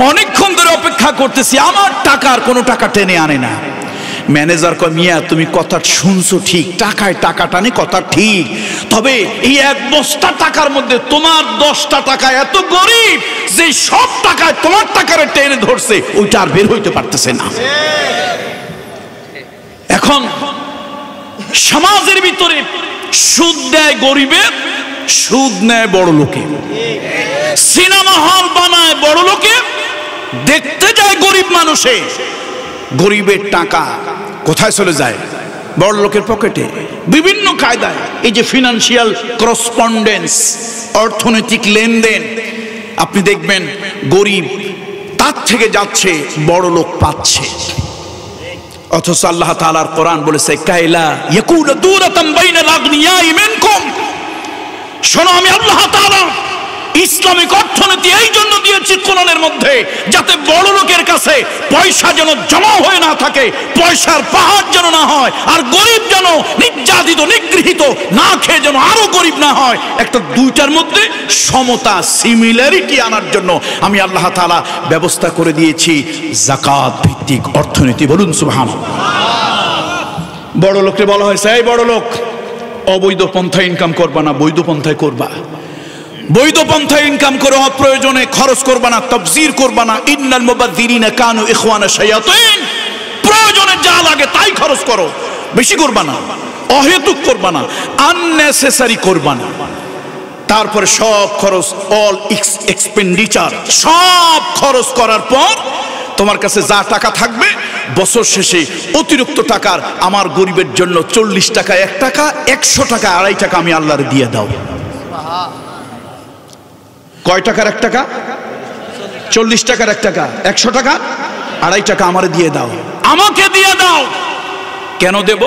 অনেকক্ষণ ধরে অপেক্ষা করতেছি, আমার টাকার কোনো টাকা টেনে আনে না। ম্যানেজার কয়, মিয়া তুমি কথা শুনছো ঠিক, টাকায় টাকা টানে কথা ঠিক, তবে এই এক বস্তা টাকার মধ্যে তোমার 10টা টাকা এত গরিব যে সব টাকায় তোমার টাকারে টেনে ধরছে, ওইটা আর বের হইতে পারতেছে না। এখন সমাজের ভিতরে সুদ দেয় গরিবের, সুদ নেয় বড় লোকে, সিনেমা হল বানায় বড় লোকে, দেখতে যায় গরিব মানুষে। গরিবের টাকা কোথায় চলে যায়? বড় লোকের পকেটে, বিভিন্ন কায়দায়। এই যে ফিনান্সিয়াল করসপন্ডেন্স, অর্থনৈতিক লেনদেন, আপনি দেখবেন গরিব তার থেকে যাচ্ছে, বড় লোক পাচ্ছে। অথচ আল্লাহ তাআলার কোরআন বলেছে, কাইলা ইয়াকুনা দূরাতাম বাইনাল আগনিয়াই মিনকুম। শোনো, আমি আল্লাহ তাআলা ইসলামিক অর্থনীতি এই জন্য দিয়েছি কোরআনের মধ্যে, যাতে বড় লোকের কাছে পয়সা যেন জমা হয়ে না থাকে, পয়সার পাহাড় যেন না হয়, আর গরিব যেন নির্যাতিত নিগৃহীত না খেয়ে যেন আরো গরিব না হয়। একটা দুইটার মধ্যে সমতা, সিমিলারিটি আনার জন্য আমি আল্লাহ তাআলা ব্যবস্থা করে দিয়েছি যাকাত ভিত্তিক অর্থনীতি। বলুন সুবহানাল্লাহ। বড় লোককে বলা হয়েছে, এই বড় লোক, অবৈধ পন্থায় ইনকাম করবা না, বৈধ পন্থায় করবা। বৈধ পন্থায় ইনকাম করে অপ্রয়োজনে খরচ করবা না, তাবযির করবা না। ইন্নাল মুবাযযিরিনা কানু ইখওয়ানা শায়াতিন। প্রয়োজনে যা লাগে তাই খরচ করো, বেশি করবা না, অহেতুক করবা না, আননেসেসারি করবা না। তারপরে সব খরচ, অল এক্সপেন্ডিচার, সব খরচ করার পর তোমার কাছে যা টাকা থাকবে, বছর শেষে অতিরিক্ত টাকার আমার গরিবের জন্য 40 টাকা 1 টাকা, 100 টাকা 2.5 টাকা আমি আল্লাহরে দিয়ে দাও। কয় টাকার 1 টাকা? 40 টাকার 1 টাকা, 100 টাকা 2.5 টাকা আমারে দিয়ে দাও, আমাকে দিয়ে দাও। কেন দেব?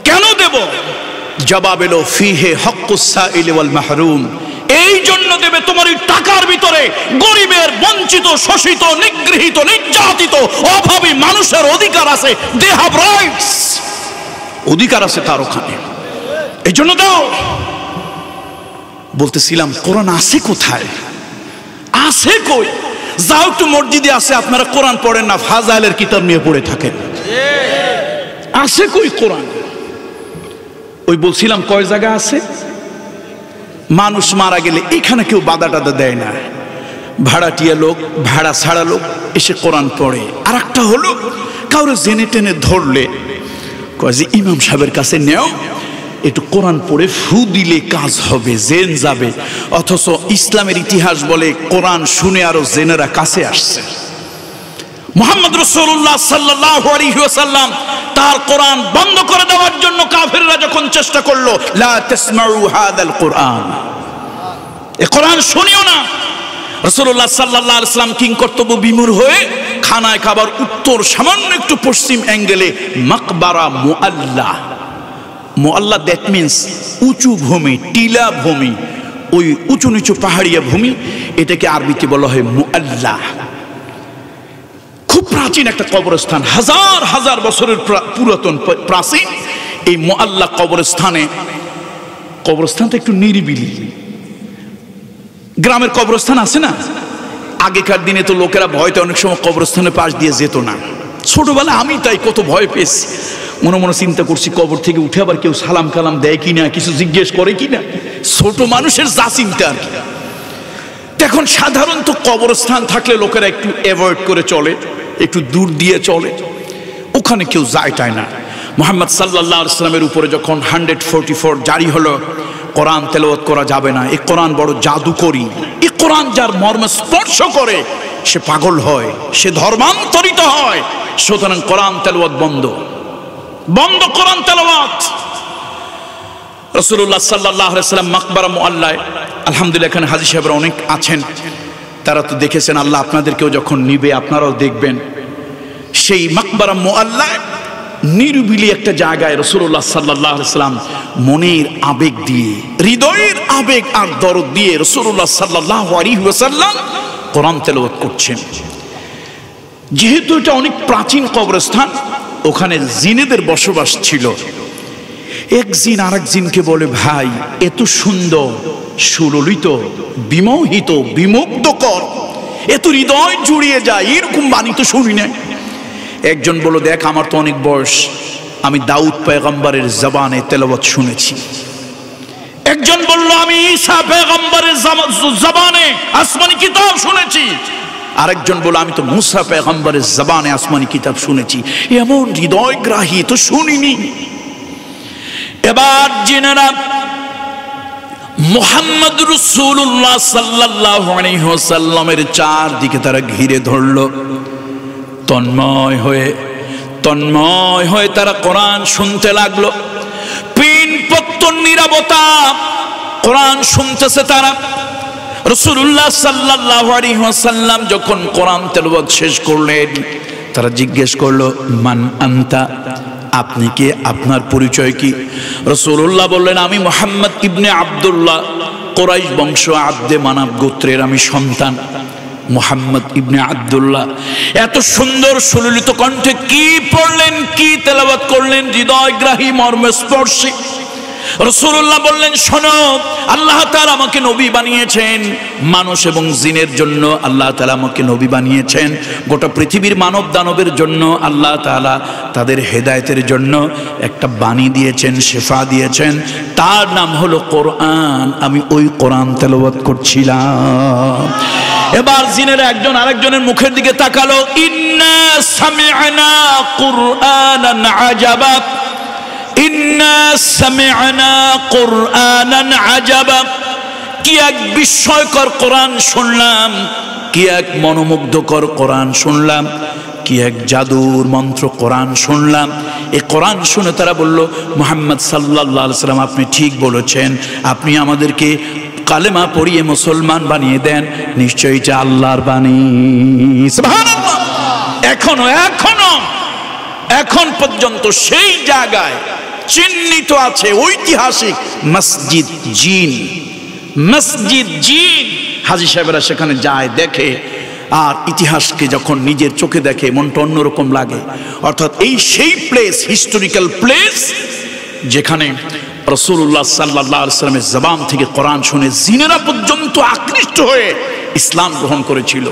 কেন দেব? জবাব এলো, ফিহে হক্কুস সাইল ওয়াল মাহরুম। এই জন্য দেবে, তোমার এই টাকার ভিতরে গরিবের, বঞ্চিত, শোষিত, নিগৃহীত, নির্যাতিত, অভাবী মানুষের অধিকার আছে। দে হ্যাভ রাইটস, অধিকার আছে তার ওখানে, এই জন্য দাও। বলতেছিলাম কোরআন আছে কোথায়? আছে কই? যাও একটু মসজিদে আছে, আপনারা কোরআন পড়েন না, ফাজাইলের কিতাব নিয়ে পড়ে থাকেন। আছে কই কোরআন? ওই বলছিলাম কয় জায়গা আছে। মানুষ মারা গেলে এখানে কেউ বাধা টাদা দেয় না, ভাড়াটিয়া লোক, ভাড়া ছাড়া লোক এসে কোরআন পড়ে। আর একটা হলো, কাউরে জেনে টেনে ধরলে কয় যে ইমাম সাহেবের কাছে নেও, একটু কোরআন পড়ে ফু দিলে কাজ হবে, জেন যাবে। অথচ ইসলামের ইতিহাস বলে কোরআন শুনে আরো জেনেরা কাছে আসছে। মুহাম্মদ রাসূলুল্লাহ সাল্লাল্লাহু আলাইহি ওয়াসাল্লাম তার কোরআন বন্ধ করে দেওয়ার জন্য কাফেররা যখন চেষ্টা করলো, লা তাসমাউ হাদাল কোরআন, এই কোরআন শুনিও না। রাসূলুল্লাহ সাল্লাল্লাহু আলাইহি ওয়াসাল্লাম কিং কর্তব্য বিমূঢ় হয়ে খানায় কাবার উত্তর সামান্য একটু পশ্চিম অ্যাঙ্গেলে মাকবারা মুআল্লা, মুআল্লা দ্যাট মিন্স উঁচু ভূমি, টিলা ভূমি, ওই উঁচু নিচু পাহাড়িয়া ভূমি, এটাকে আরবিতে বলা হয় মুআল্লা। খুব প্রাচীন একটা কবরস্থান, হাজার হাজার বছরের পুরাতন প্রাচীন এই মুআল্লা কবরস্থানে। কবরস্থানটা একটু নিরিবিলি, গ্রামের কবরস্থান আছে না, আগেকার দিনে তো লোকেরা ভয়তে অনেক সময় কবরস্থানের পাশ দিয়ে যেত না। ছোটবেলা আমি তাই কত ভয় পেয়েছি। মনে মনে চিন্তা করছি কবর থেকে উঠে আবার কেউ সালাম কালাম দেয় কিনা, কিছু জিজ্ঞেস করে কিনা, ছোট মানুষের যা চিন্তা আর কি। এখন সাধারণত কবরস্থান থাকলে লোকেরা একটু অ্যাভয়েড করে চলে, একটু দূর দিয়ে চলে, ওখানে কেউ যায় টায় না। মুহাম্মদ সাল্লাল্লাহু আলাইহি ওয়াসাল্লামের উপরে যখন 144 জারি হলো, কোরআন তেলাওয়াত করা যাবে না, এই কোরআন বড় জাদুকরী, এই কোরআন যার মর্ম স্পর্শ করে সে পাগল হয়, সে ধর্মান্তরিত হয়, সুতরাং কোরআন তেলাওয়াত বন্ধ, কোরআন তেলাওয়াত। রাসূলুল্লাহ সাল্লাল্লাহু আলাইহি ওয়াসাল্লাম মাকবারা মুআল্লায়, আলহামদুলিল্লাহ এখানে হাজী সাহেবরা অনেক আছেন, তারা তো দেখেছেন, আল্লাহ আপনাদেরকেও যখন নিবে আপনারাও দেখবেন। সেই মাকবারা মুআল্লায় নিরিবিলি একটা জায়গায় রাসূলুল্লাহ সাল্লাল্লাহু আলাইহি ওয়াসাল্লাম মনের আবেগ দিয়ে, হৃদয়ের আবেগ আর দরদ দিয়ে রাসূলুল্লাহ সাল্লাল্লাহু আলাইহি ওয়াসাল্লাম কোরআন তেলাওয়াত করছেন। যেহেতু এটা অনেক প্রাচীন কবরস্থান, ওখানে জিনেদের বসবাস ছিল। এক জিন আরেক জিনকে বলে, ভাই এত সুন্দর, সুললিত, বিমোহিত, বিমুগ্ধকর, এত হৃদয় জুড়িয়ে যায়, এরকম বাণী তো শুনি নাই। একজন বলল, দেখ আমার তো অনেক বয়স, আমি দাউদ পয়গম্বরের জবানে তেলাওয়াত শুনেছি। একজন বলল, আমি ঈসা পয়গম্বরের জবানে আসমানি কিতাব শুনেছি। আরেকজন বলল, আমি তো মুসা পয়গম্বরের জবানে আসমানি কিতাব শুনেছি। এমন হৃদয়গ্রাহী তো শুনিনি। এবার জিনেরা মুহাম্মদ রাসূলুল্লাহ সাল্লাল্লাহু আলাইহি ওয়াসাল্লামের চারদিকে তারা ঘিরে ধরল। তন্ময় হয়ে তারা কোরআন শুনতে লাগলো। পিনপত্তর নীরবতা, কোরআন শুনতেছে তারা। রাসূলুল্লাহ সাল্লাল্লাহু আলাইহি ওয়াসাল্লাম যখন কোরআন তেলাওয়াত শেষ করলেন, তারা জিজ্ঞেস করলো, মান আনতা, আপনি কে, আপনার পরিচয় কি? রাসূলুল্লাহ বললেন, আমি মুহাম্মদ ইবনে আব্দুল্লাহ, কুরাইশ বংশ, আব্দে মানাব গোত্রের আমি সন্তান, মুহাম্মদ ইবনে আব্দুল্লাহ। এত সুন্দর সুললিত কণ্ঠে কি পড়লেন, কি তেলাওয়াত করলেন, হৃদয়গ্রাহী, মর্মস্পর্শী। রাসূলুল্লাহ বললেন, শোনো, আল্লাহ তাআলা আমাকে নবী বানিয়েছেন, মানুষ এবং জিনের জন্য আল্লাহ তাআলা আমাকে নবী বানিয়েছেন। গোটা পৃথিবীর মানব দানবের জন্য আল্লাহ তাআলা তাদের হেদায়েতের জন্য একটা বাণী দিয়েছেন, শিফা দিয়েছেন, তার নাম হলো কোরআন। আমি ওই কোরআন তেলাওয়াত করছিলাম। এবার জিনেরা একজন আরেকজনের মুখের দিকে তাকালো। ইন্না সামি'না কুরআনান আজাবা, ইন্না সামি'না কুরআনান আজাবা। কি এক বিস্ময়কর কোরআন শুনলাম, কি এক মনোমুগ্ধকর কোরআন শুনলাম, কি এক জাদুর মন্ত্র কোরআন শুনলাম। এই কোরআন শুনে তারা বলল, মুহাম্মদ সাল্লাল্লাহু আলাইহি ওয়াসাল্লাম আপনি ঠিক বলেছেন, আপনি আমাদেরকে কালেমা পড়িয়ে মুসলমান বানিয়ে দেন, নিশ্চয়ই এটা আল্লাহর বাণী। সুবহানাল্লাহ। এখন পর্যন্ত সেই জায়গায় চিহ্নিত আছে ঐতিহাসিক মসজিদ জিন। হাজী সাহেবরা সেখানে যায়, দেখে, আর ইতিহাসকে যখন নিজের চোখে দেখে মনটা অন্যরকম লাগে। অর্থাৎ এই সেই প্লেস, হিস্টোরিক্যাল প্লেস, যেখানে রাসূলুল্লাহ সাল্লাল্লাহু আলাইহি ওয়াসাল্লামের জবান থেকে কোরআন শুনে জিনেরা পর্যন্ত আকৃষ্ট হয়ে ইসলাম গ্রহণ করেছিল।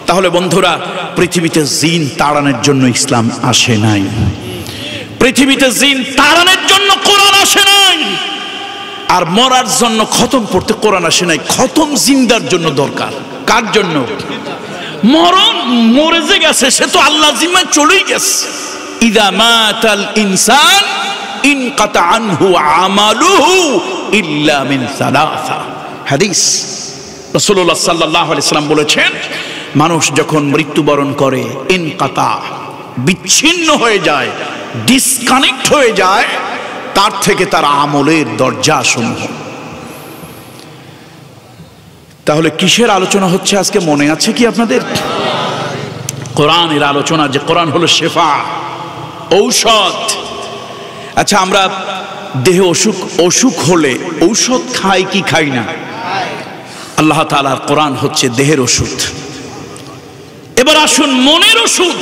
তাহলে বন্ধুরা, পৃথিবীতে জিন তাড়ানোর জন্য ইসলাম আসে নাই, পৃথিবীতে জিন তাড়ানোর জন্য কোরআন আসে নাই, আর মরার জন্য খতম পড়তে কোরআন আসে নাই। খতম জিন্দার জন্য দরকার। কার জন্য? মরণ মরে যে গেছে সে তো আল্লাহ জিম্মায় চলেই গেছে। ইদা মাতাল ইনসান ইনকাতা আনহু আমালুহু ইল্লা মিন সালাসা। হাদিস। রাসূলুল্লাহ সাল্লাল্লাহু আলাইহি ওয়াসাল্লাম বলেছেন, মানুষ যখন মৃত্যুবরণ করে, ইনকাতা, বিচ্ছিন্ন হয়ে যায়, ডিসকানেক্ট হয়ে যায়, তার থেকে তার আমলের দরজা সমূহ। তাহলে কিসের আলোচনা হচ্ছে আজকে মনে আছে কি আপনাদের? কোরআনের আলোচনা, যে কোরআন হলো শেফা, ঔষধ। আচ্ছা, আমরা দেহে অসুখ হলে ঔষধ খাই কি খাই না? আল্লাহ তাআলার কোরআন হচ্ছে দেহের ওষুধ। এবার আসুন মনের ওষুধ।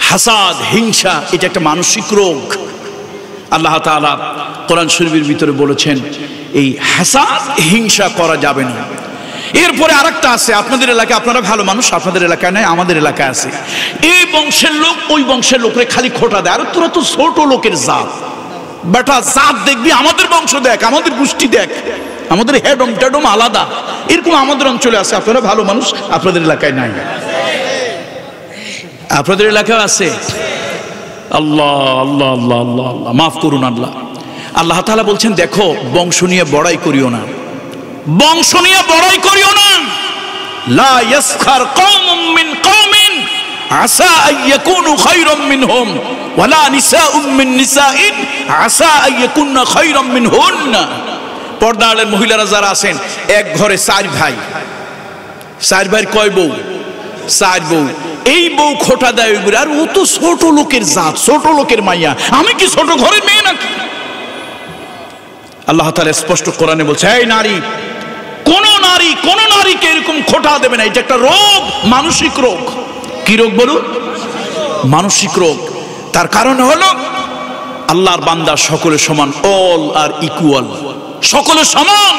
হাসাদ, হিংসা, এটা একটা মানসিক রোগ। আল্লাহ তাআলা কোরআন শরীফের ভিতরে বলেছেন, এই হাসাদ, হিংসা করা যাবে না। এরপরে আরেকটা আছে, আপনাদের এলাকায়, আপনারা ভালো মানুষ, আপনাদের এলাকায় নাই, আমাদের এলাকায় আছে। এই বংশের লোক ওই বংশের লোকরে খালি খোটা দেয়, আর তোরা তো ছোট লোকের জাত, বেটা জাত দেখবি, আমাদের বংশ দেখ, আমাদের গোষ্ঠী দেখ, আমাদের হেডম টেডম আলাদা। এরকম আমাদের অঞ্চলে আছে, আপনারা ভালো মানুষ, আপনাদের এলাকায় নাই, আপনাদের এলাকায় আছে। আল্লাহ আল্লাহ আল্লাহ আল্লাহ আল্লাহ, মাফ করুন আল্লাহ। আল্লাহ তাআলা বলছেন, দেখো বংশ নিয়ে বড়াই করিও না, বংশ নিয়ে বড়াই করিও না। লা ইয়াসখার কওমুম মিন কওমিন আসা আইয়াকুনু খায়রাম মিনহুম ওয়ালা নিসাউম মিন নিসাইন আসা আইয়াকুননা খায়রাম মিনহুন্না। পর্দার মহিলারা যারা আছেন, এক ঘরে চার ভাই, চার ভাইয়ের কয় বউ? চার বউ। এই বউ খোটা দেয়, আর ও তো ছোট লোকের জাত, ছোট লোকের মাইয়া, আমি কি ছোট ঘরের মেয়ে নাকি? আল্লাহ তাআলা স্পষ্ট কোরআনে বলছে, এই নারী, কোন নারীকে এরকম খোটা দেবে না। এটা একটা রোগ, মানসিক রোগ। কি রোগ বলুন? মানসিক রোগ। তার কারণ হলো আল্লাহর বান্দা সকলে সমান, অল আর ইকুয়াল, সকলে সমান।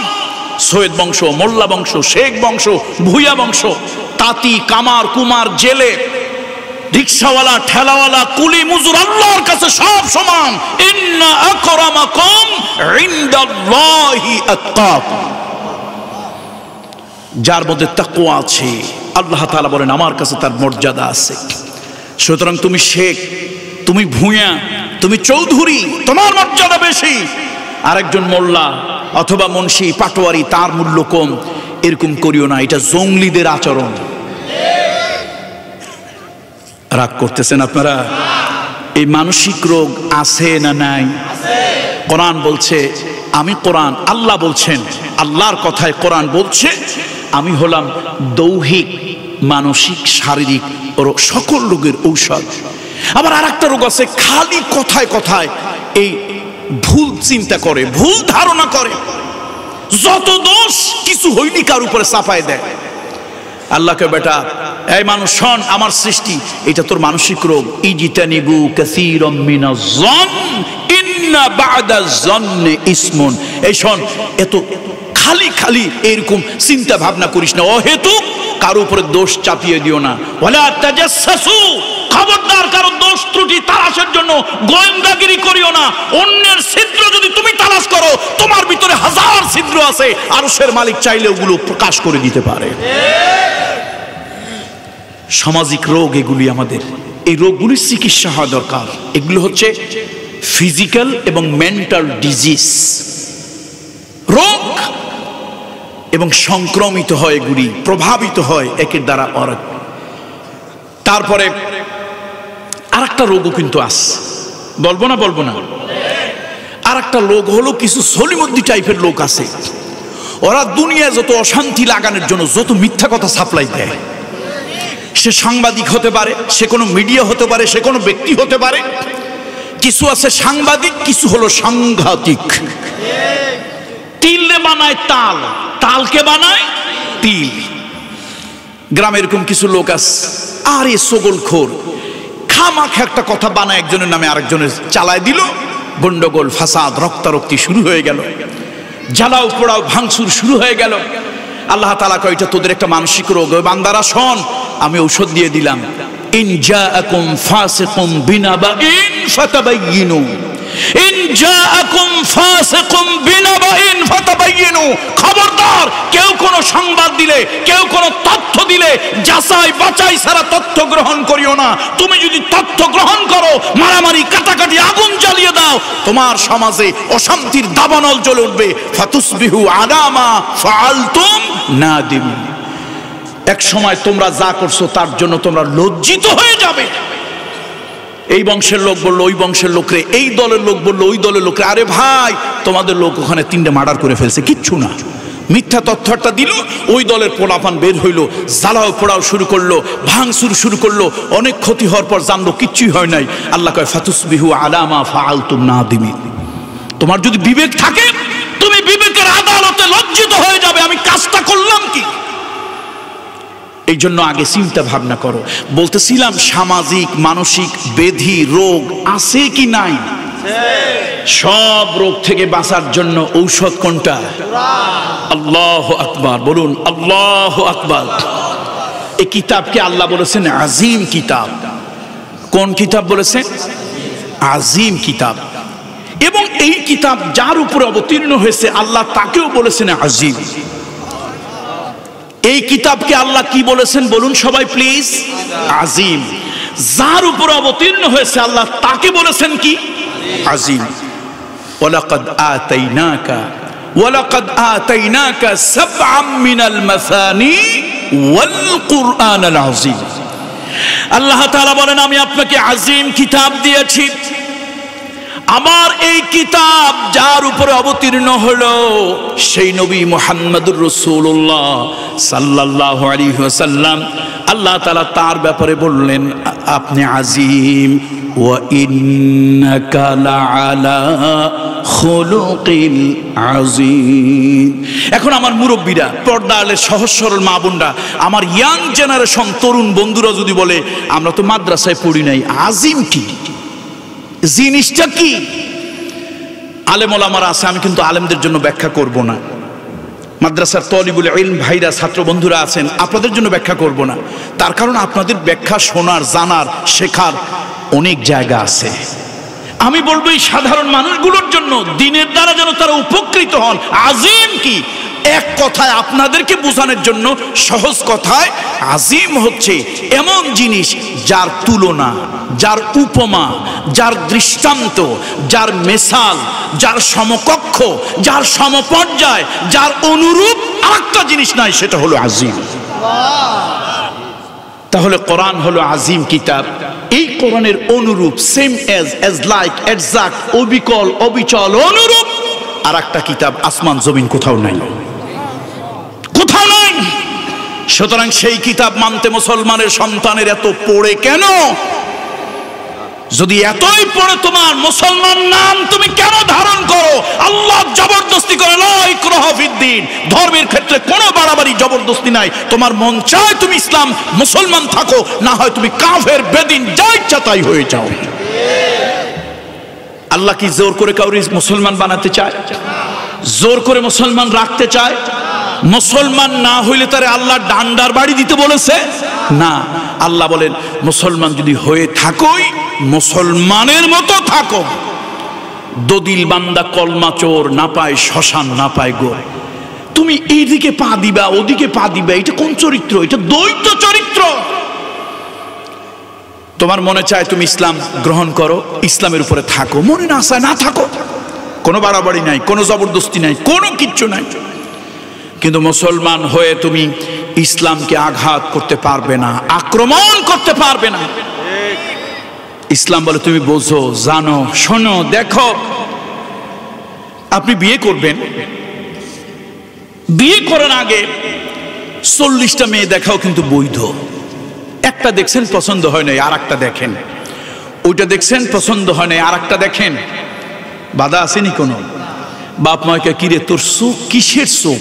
সৈয়দ বংশ, মোল্লা বংশ, শেখ বংশ, ভুইয়া বংশ, তাঁতি, কামার, কুমার, জেলে, রিকশাওয়ালা, ঠেলাওয়ালা, কুলি, মজুর, আল্লাহর কাছে সব সমান। ইন্না আকরামাকুম ইনদাল্লাহি আতকাকুম। যার মধ্যে তাকওয়া আছে, আল্লাহ তাআলা বলেন আমার কাছে তার মর্যাদা আছে। সুতরাং তুমি শেখ, তুমি ভুঁইয়া, তুমি চৌধুরী, তোমার মর্যাদা বেশি। আরেকজন মোল্লা অথবা মুন্সি, পাটোয়ারি, তার মূল্য কম, এরকম করিও না। এটা জঙ্গলিদের আচরণ। রাগ করতেছেন আপনারা? এই মানসিক রোগ আছে না নাই? কোরআন বলছে, আমি কোরআন, আল্লাহ বলছেন, আল্লাহর কথায় কোরআন বলছে, আমি হলাম দৈহিক, মানসিক, শারীরিক সকল রোগের ঔষধ। আবার আর একটা রোগ আছে, খালি কথায় কথায় এই ভুল চিন্তা করে, ভুল ধারণা করে, যত দোষ কিছু হইনি কার উপরে চাপায় দেয়। আল্লাহকে, বেটা এই মানুষ শোন, আমার সৃষ্টি, এটা তোর মানসিক রোগ। ইজতানিবু কাসীরাম মিনাজ-যন ইন্না বা'দাজ-যন্নি ইসমুন। এই শোন, এত খালি খালি এরকম চিন্তা ভাবনা করিস না, অহেতুক কারো উপরে দোষ চাপিয়ে দিও না। ওয়ালা তাজাসসু, খবরদার কারো দোষ ত্রুটি তালাশের জন্য গোয়েন্দাগিরি করিও না। অন্যের ছিদ্র যদি তুমি তালাশ করো, তোমার ভিতরে হাজার ছিদ্র আছে, আরশের মালিক চাইলে ওগুলো প্রকাশ করে দিতে পারে। সামাজিক রোগ এগুলি আমাদের, এই রোগগুলির চিকিৎসা হওয়া দরকার। এগুলো হচ্ছে ফিজিক্যাল এবং মেন্টাল ডিজিজ রোগ, এবং সংক্রমিত হয়, এগুলি প্রভাবিত হয় একের দ্বারা আরেক। তারপরে আরেকটা রোগও কিন্তু আছে, বলবো না? আরেকটা রোগ হলো, কিছু সলিমদ্দি টাইপের লোক আছে, ওরা দুনিয়ায় যত অশান্তি লাগানোর জন্য যত মিথ্যা কথা সাপ্লাই দেয়। সে সাংবাদিক হতে পারে, সে কোনো মিডিয়া হতে পারে, সে কোনো ব্যক্তি হতে পারে। কিছু আছে সাংবাদিক, কিছু হলো সাংঘাতিক। তিলে বানায় তাল, তালকে বানায় তিল। গ্রামে এরকম কিছু লোক আছে, আরে সগলখোর, খামাখা একটা কথা বানায় একজনের নামে আরেকজনের চালায় দিল, গন্ডগোল, ফাসাদ, রক্তারক্তি শুরু হয়ে গেল, জ্বালাও পোড়াও ভাঙচুর শুরু হয়ে গেল। আল্লাহ তাআলা কয়, এটা তোদের একটা মানসিক রোগ। বান্দারা শোন, আমি ঔষধ দিয়ে দিলাম। ইন জাআকুম ফাসিকুম বিনাবাইন ফাতাবাইয়িনু, ইন জাআকুম ফাসিকুম বিনাবাইন ফাতাবাইয়িনু। খবরদার, কেউ কোনো সংবাদ দিলে, কেউ কোনো তথ্য দিলে যাচাই বাছাই ছাড়া তথ্য গ্রহণ করিও না। তুমি যদি তথ্য গ্রহণ করো, মারামারি, কাটাকাটি, আগুন জ্বালিয়ে দাও, তোমার সমাজে অশান্তির দাবানল জ্বলে উঠবে। ফাতুসবিহু আলা মা ফাআলতুম নাদিমিন। এক সময় তোমরা যা করছো তার জন্য তোমরা লজ্জিত হয়ে যাবে। এই বংশের লোক বললো ওই বংশের লোকরে, এই দলের লোক বললো ওই দলের লোকরে, আরে ভাই তোমাদের লোক ওখানে 3টে মার্ডার করে ফেলছে, কিচ্ছু না। মিথ্যা তথ্যটা দিল, ওই দলের পোলাপান বের হইলো, জ্বালাও পোড়াও শুরু করলো, ভাঙচুর শুরু করলো, অনেক ক্ষতি হওয়ার পর জানলো কিচ্ছুই হয় নাই। আল্লাহ কয়, ফাতুসবিহু আলা মা ফাআলতুম নাদিমিন। তোমার যদি বিবেক থাকে, তুমি বিবেকের আদালতে লজ্জিত হয়ে যাবে, আমি কাজটা করলাম কি। এই জন্য আগে চিন্তা ভাবনা করো। বলতেছিলাম সামাজিক মানসিক ব্যাধি রোগ আছে কি নাই? সব রোগ থেকে বাঁচার জন্য ঔষধ কোনটা? আল্লাহু আকবার, বলুন আল্লাহু আকবার। এই কিতাবকে আল্লাহ বলেছেন আজিম কিতাব। কোন কিতাব বলেছেন? আজিম কিতাব। এবং এই কিতাব যার উপরে অবতীর্ণ হয়েছে আল্লাহ তাকেও বলেছেন আজিম। এই কিতাবকে আল্লাহ কি বলেছেন বলুন সবাই প্লিজ? আজিম। যার উপর অবতীর্ণ হয়েছে আল্লাহ তাকে বলেছেন কি? আজিম। ওয়ালাকাদ আতাইনাকা সাবআম মিনাল মাসানি ওয়াল কুরআনাল আযীম। আল্লাহ তাআলা বলেন আমি আপনাকে আজিম কিতাব দিয়েছি। আমার এই কিতাব যার উপরে অবতীর্ণ হলো সেই নবী মুহাম্মদুর রাসূলুল্লাহ সাল্লাল্লাহু আলাইহি ওয়াসাল্লাম, আল্লাহ তাআলা তার ব্যাপারে বললেন আপনি আজিম। ওয়া ইন্নাকা লাআলা খুলুকিল আযীম। এখন আমার মুরব্বীরা, পর্দা আলে সহজ সরল মা বোনরা, আমার ইয়াং জেনারেশন তরুণ বন্ধুরা যদি বলে আমরা তো মাদ্রাসায় পড়ি নাই, আজিম কি জিনিসটা কি? আলেম ওলামারা আছে, আমি কিন্তু আলেমদের জন্য ব্যাখ্যা করব না। মাদ্রাসার তলিবুল ইলম ভাইরা, ছাত্র বন্ধুরা আছেন, আপনাদের জন্য ব্যাখ্যা করব না। তার কারণ আপনাদের ব্যাখ্যা শোনার, জানার, শেখার অনেক জায়গা আছে। আমি বলবো এই সাধারণ মানুষগুলোর জন্য দিনের দ্বারা যেন তারা উপকৃত হন। আজিম কি? এক কথায় আপনাদেরকে বোঝানোর জন্য সহজ কথায়, আজিম হচ্ছে এমন জিনিস যার তুলনা, যার উপমা, যার দৃষ্টান্ত, যার মেসাল, যার সমকক্ষ, যার সমপর্যায়, যার অনুরূপ আরেকটা জিনিস নাই, সেটা হলো আজিম। তাহলে কোরআন হলো আজিম কিতাব। এই কোরআনের অনুরূপ, সেম এজ লাইক, এক্সাক্ট, অবিকল, অবিচল অনুরূপ আর একটা কিতাব আসমান জমিন কোথাও নাই, কোথাও নাই। সুতরাং সেই কিতাব মানতে মুসলমানের সন্তানের এত পড়ে কেন? যদি এতই পড়ে তোমার মুসলমান নাম তুমি কেন ধারণ করো? আল্লাহ জবরদস্তি করে লা ইকরাহা ফিদ্দিন। ধর্মের ক্ষেত্রে কোনো বাড়াবাড়ি জবরদস্তি নাই। তোমার মন চায় তুমি ইসলাম মুসলমান থাকো, না হয় তুমি কাফের, বেদিন, যা ইচ্ছা তাই হয়ে যাও। আল্লাহ কি জোর করে কাউরি মুসলমান বানাতে চায়? জোর করে মুসলমান রাখতে চায়? মুসলমান না হইলে তারে আল্লাহ ডান্ডার বাড়ি দিতে বলেছে না। আল্লাহ বলেন মুসলমান যদি হয়ে থাকোই মুসলমানের মতো থাকো। দদিল বান্দা কলমা চোর, না পায় শ্মশান, না পায় গোর। তুমি এইদিকে পা দিবা, ওদিকে পা দিবা, এটা কোন চরিত্র? এটা দ্বৈত চরিত্র। তোমার মনে চায় তুমি ইসলাম গ্রহণ করো, ইসলামের উপরে থাকো, মনে না চায় না থাকো, কোনো বাড়াবাড়ি নাই, কোনো জবরদস্তি নাই, কোনো কিচ্ছু নাই। কিন্তু মুসলমান হয়ে তুমি ইসলামকে আঘাত করতে পারবে না, আক্রমণ করতে পারবে না। ইসলাম বলে তুমি বোঝো, জানো, শোনো, দেখো। আপনি বিয়ে করবেন, বিয়ে করার আগে 40টা মেয়ে দেখাও কিন্তু বৈধ। একটা দেখছেন পছন্দ হয় নাই, আর একটা দেখেন। ওইটা দেখছেন পছন্দ হয় নাই, আর একটা দেখেন। বাধা আসেনি কোনো? বাপ মাকে, কিরে তোর চোখ কিসের চোখ?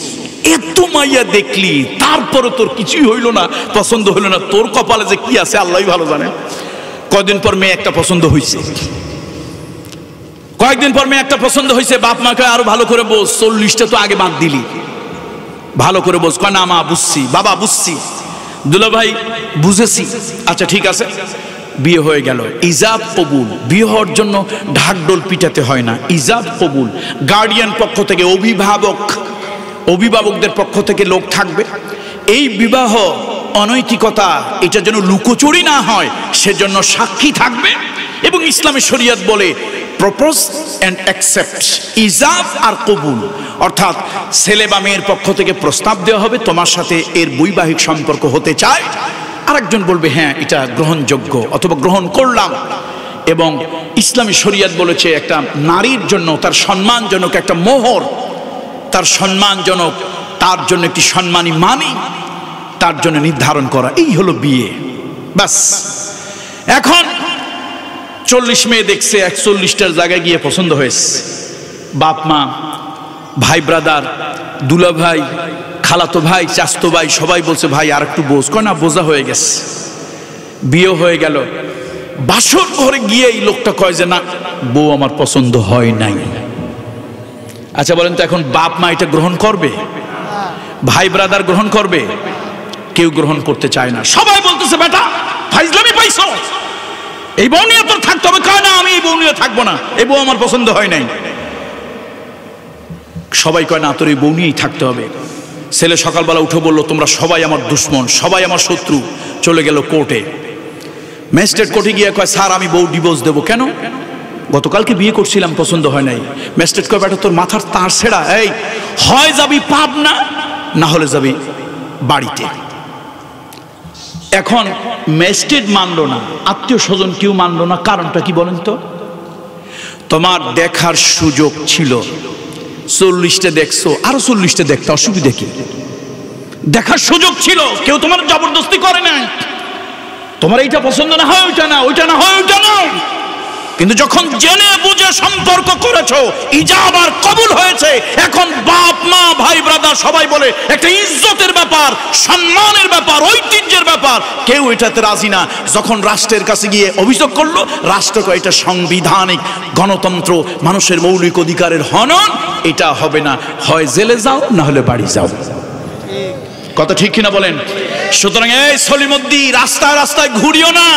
এত মাইয়া দেখলি তারপরে তোর কিছুই হইল না, পছন্দ হইল না, তোর কপালে যে কি আছে আল্লাহই ভালো জানে। কয়দিন পর মেয়ে একটা পছন্দ হয়েছে, কয়েকদিন পর মেয়ে একটা পছন্দ হয়েছে। বাপ মাকে আরো ভালো করে বোঝ, 40টা তো আগে বাদ দিলি, ভালো করে বোঝ। কয় না মা বুঝছি, বাবা বুঝছি, দুলা ভাই বুঝেছি, আচ্ছা ঠিক আছে। বিয়ে হয়ে গেল, ইজাব কবুল। বিয়ে হওয়ার জন্য ঢাকঢোল পিটাতে হয় না, ইজাব কবুল। গার্ডিয়ান পক্ষ থেকে, অভিভাবকদের পক্ষ থেকে লোক থাকবে। এই বিবাহ অনৈতিকতা, এটা যেন লুকোচুরি না হয় সেজন্য সাক্ষী থাকবে। এবং ইসলামী শরিয়ত বলে প্রপোজ এন্ড অ্যাকসেপ্ট, ইজাব আর কবুল, অর্থাৎ ছেলে বা মেয়ের পক্ষ থেকে প্রস্তাব দেওয়া হবে তোমার সাথে এর বৈবাহিক সম্পর্ক হতে চায়, আরেকজন বলবে হ্যাঁ এটা গ্রহণযোগ্য অথবা গ্রহণ করলাম। এবং ইসলামী শরিয়ত বলেছে একটা নারীর জন্য তার সম্মানজনক একটা মোহর, তার সম্মানজনক, তার জন্য একটি সম্মানী মানি তার জন্য নির্ধারণ করা, এই হলো বিয়ে। বাস। এখন 40 মেয়ে দেখছে, 41টার জায়গায় গিয়ে পছন্দ হয়েছে। বাপ মা, ভাই ব্রাদার, দুলা ভাই, খালাতো ভাই, চাচতো ভাই সবাই বলছে ভাই আর একটু বোঝ। কয় না বোঝা হয়ে গেছে। বিয়ে হয়ে গেল, বাসর ঘরে গিয়ে এই লোকটা কয় যে না, বউ আমার পছন্দ হয় নাই। আচ্ছা বলেন তো, এখন বাপ মা এটা গ্রহণ করবে? ভাই ব্রাদার গ্রহণ করবে? কেউ গ্রহণ করতে চায় না। সবাই বলতেছে বেটা ফাইজলামি পাইছো, এই বউ নিয়ে তোর থাকতে হবে। কয় না, আমি এই বউ নিয়ে থাকবো না, এই বউ আমার পছন্দ হয় নাই। সবাই কয় না, তোর এই বউ নিয়েই থাকতে হবে। ছেলে সকালবেলা উঠে বললো তোমরা সবাই আমার দুশ্মন, সবাই আমার শত্রু। চলে গেল কোর্টে। ম্যাজিস্ট্রেট কোর্টে গিয়ে কয় স্যার আমি বউ ডিভোর্স দেবো। কেন? গতকালকে বিয়ে করছিলাম, পছন্দ হয় নাই। ম্যাজিস্ট্রেট কয় বেটা তোর মাথার তার ছেঁড়া, এই হয় যাবি পাবনা, না হলে যাবি বাড়িতে। এখন ম্যাজিস্ট্রেট মানলো না, আত্মীয় স্বজন কেউ মানলো না। কারণটা কি বলেন তো? তোমার দেখার সুযোগ ছিল, 40টা দেখছো, আরো 40টা দেখতে অসুবিধা কি? দেখার সুযোগ ছিল, কেউ তোমার জবরদস্তি করে নাই। তোমার এইটা পছন্দ না হয় ওইটা না, ওইটা না হয় ওইটা না। কিন্তু যখন জেনে বুঝে সম্পর্ক করেছো, ইজাব আর কবুল হয়েছে, এখন বাপ মা ভাই ব্রাদার সবাই বলে একটা ইজ্জতের ব্যাপার, সম্মানের ব্যাপার, ঐতিহ্যের ব্যাপার, কেউ এটাতে রাজি না। যখন রাষ্ট্রের কাছে গিয়ে অভিযোগ করলো, রাষ্ট্র কয় এটা সাংবিধানিক গণতন্ত্র, মানুষের মৌলিক অধিকারের হনন, এটা হবে না, হয় জেলে যাও না হলে বাড়ি যাও। কথা ঠিক কিনা বলেন? সুতরাং এই সলিমুদ্দিন, রাস্তায় রাস্তায় ঘুরিও না,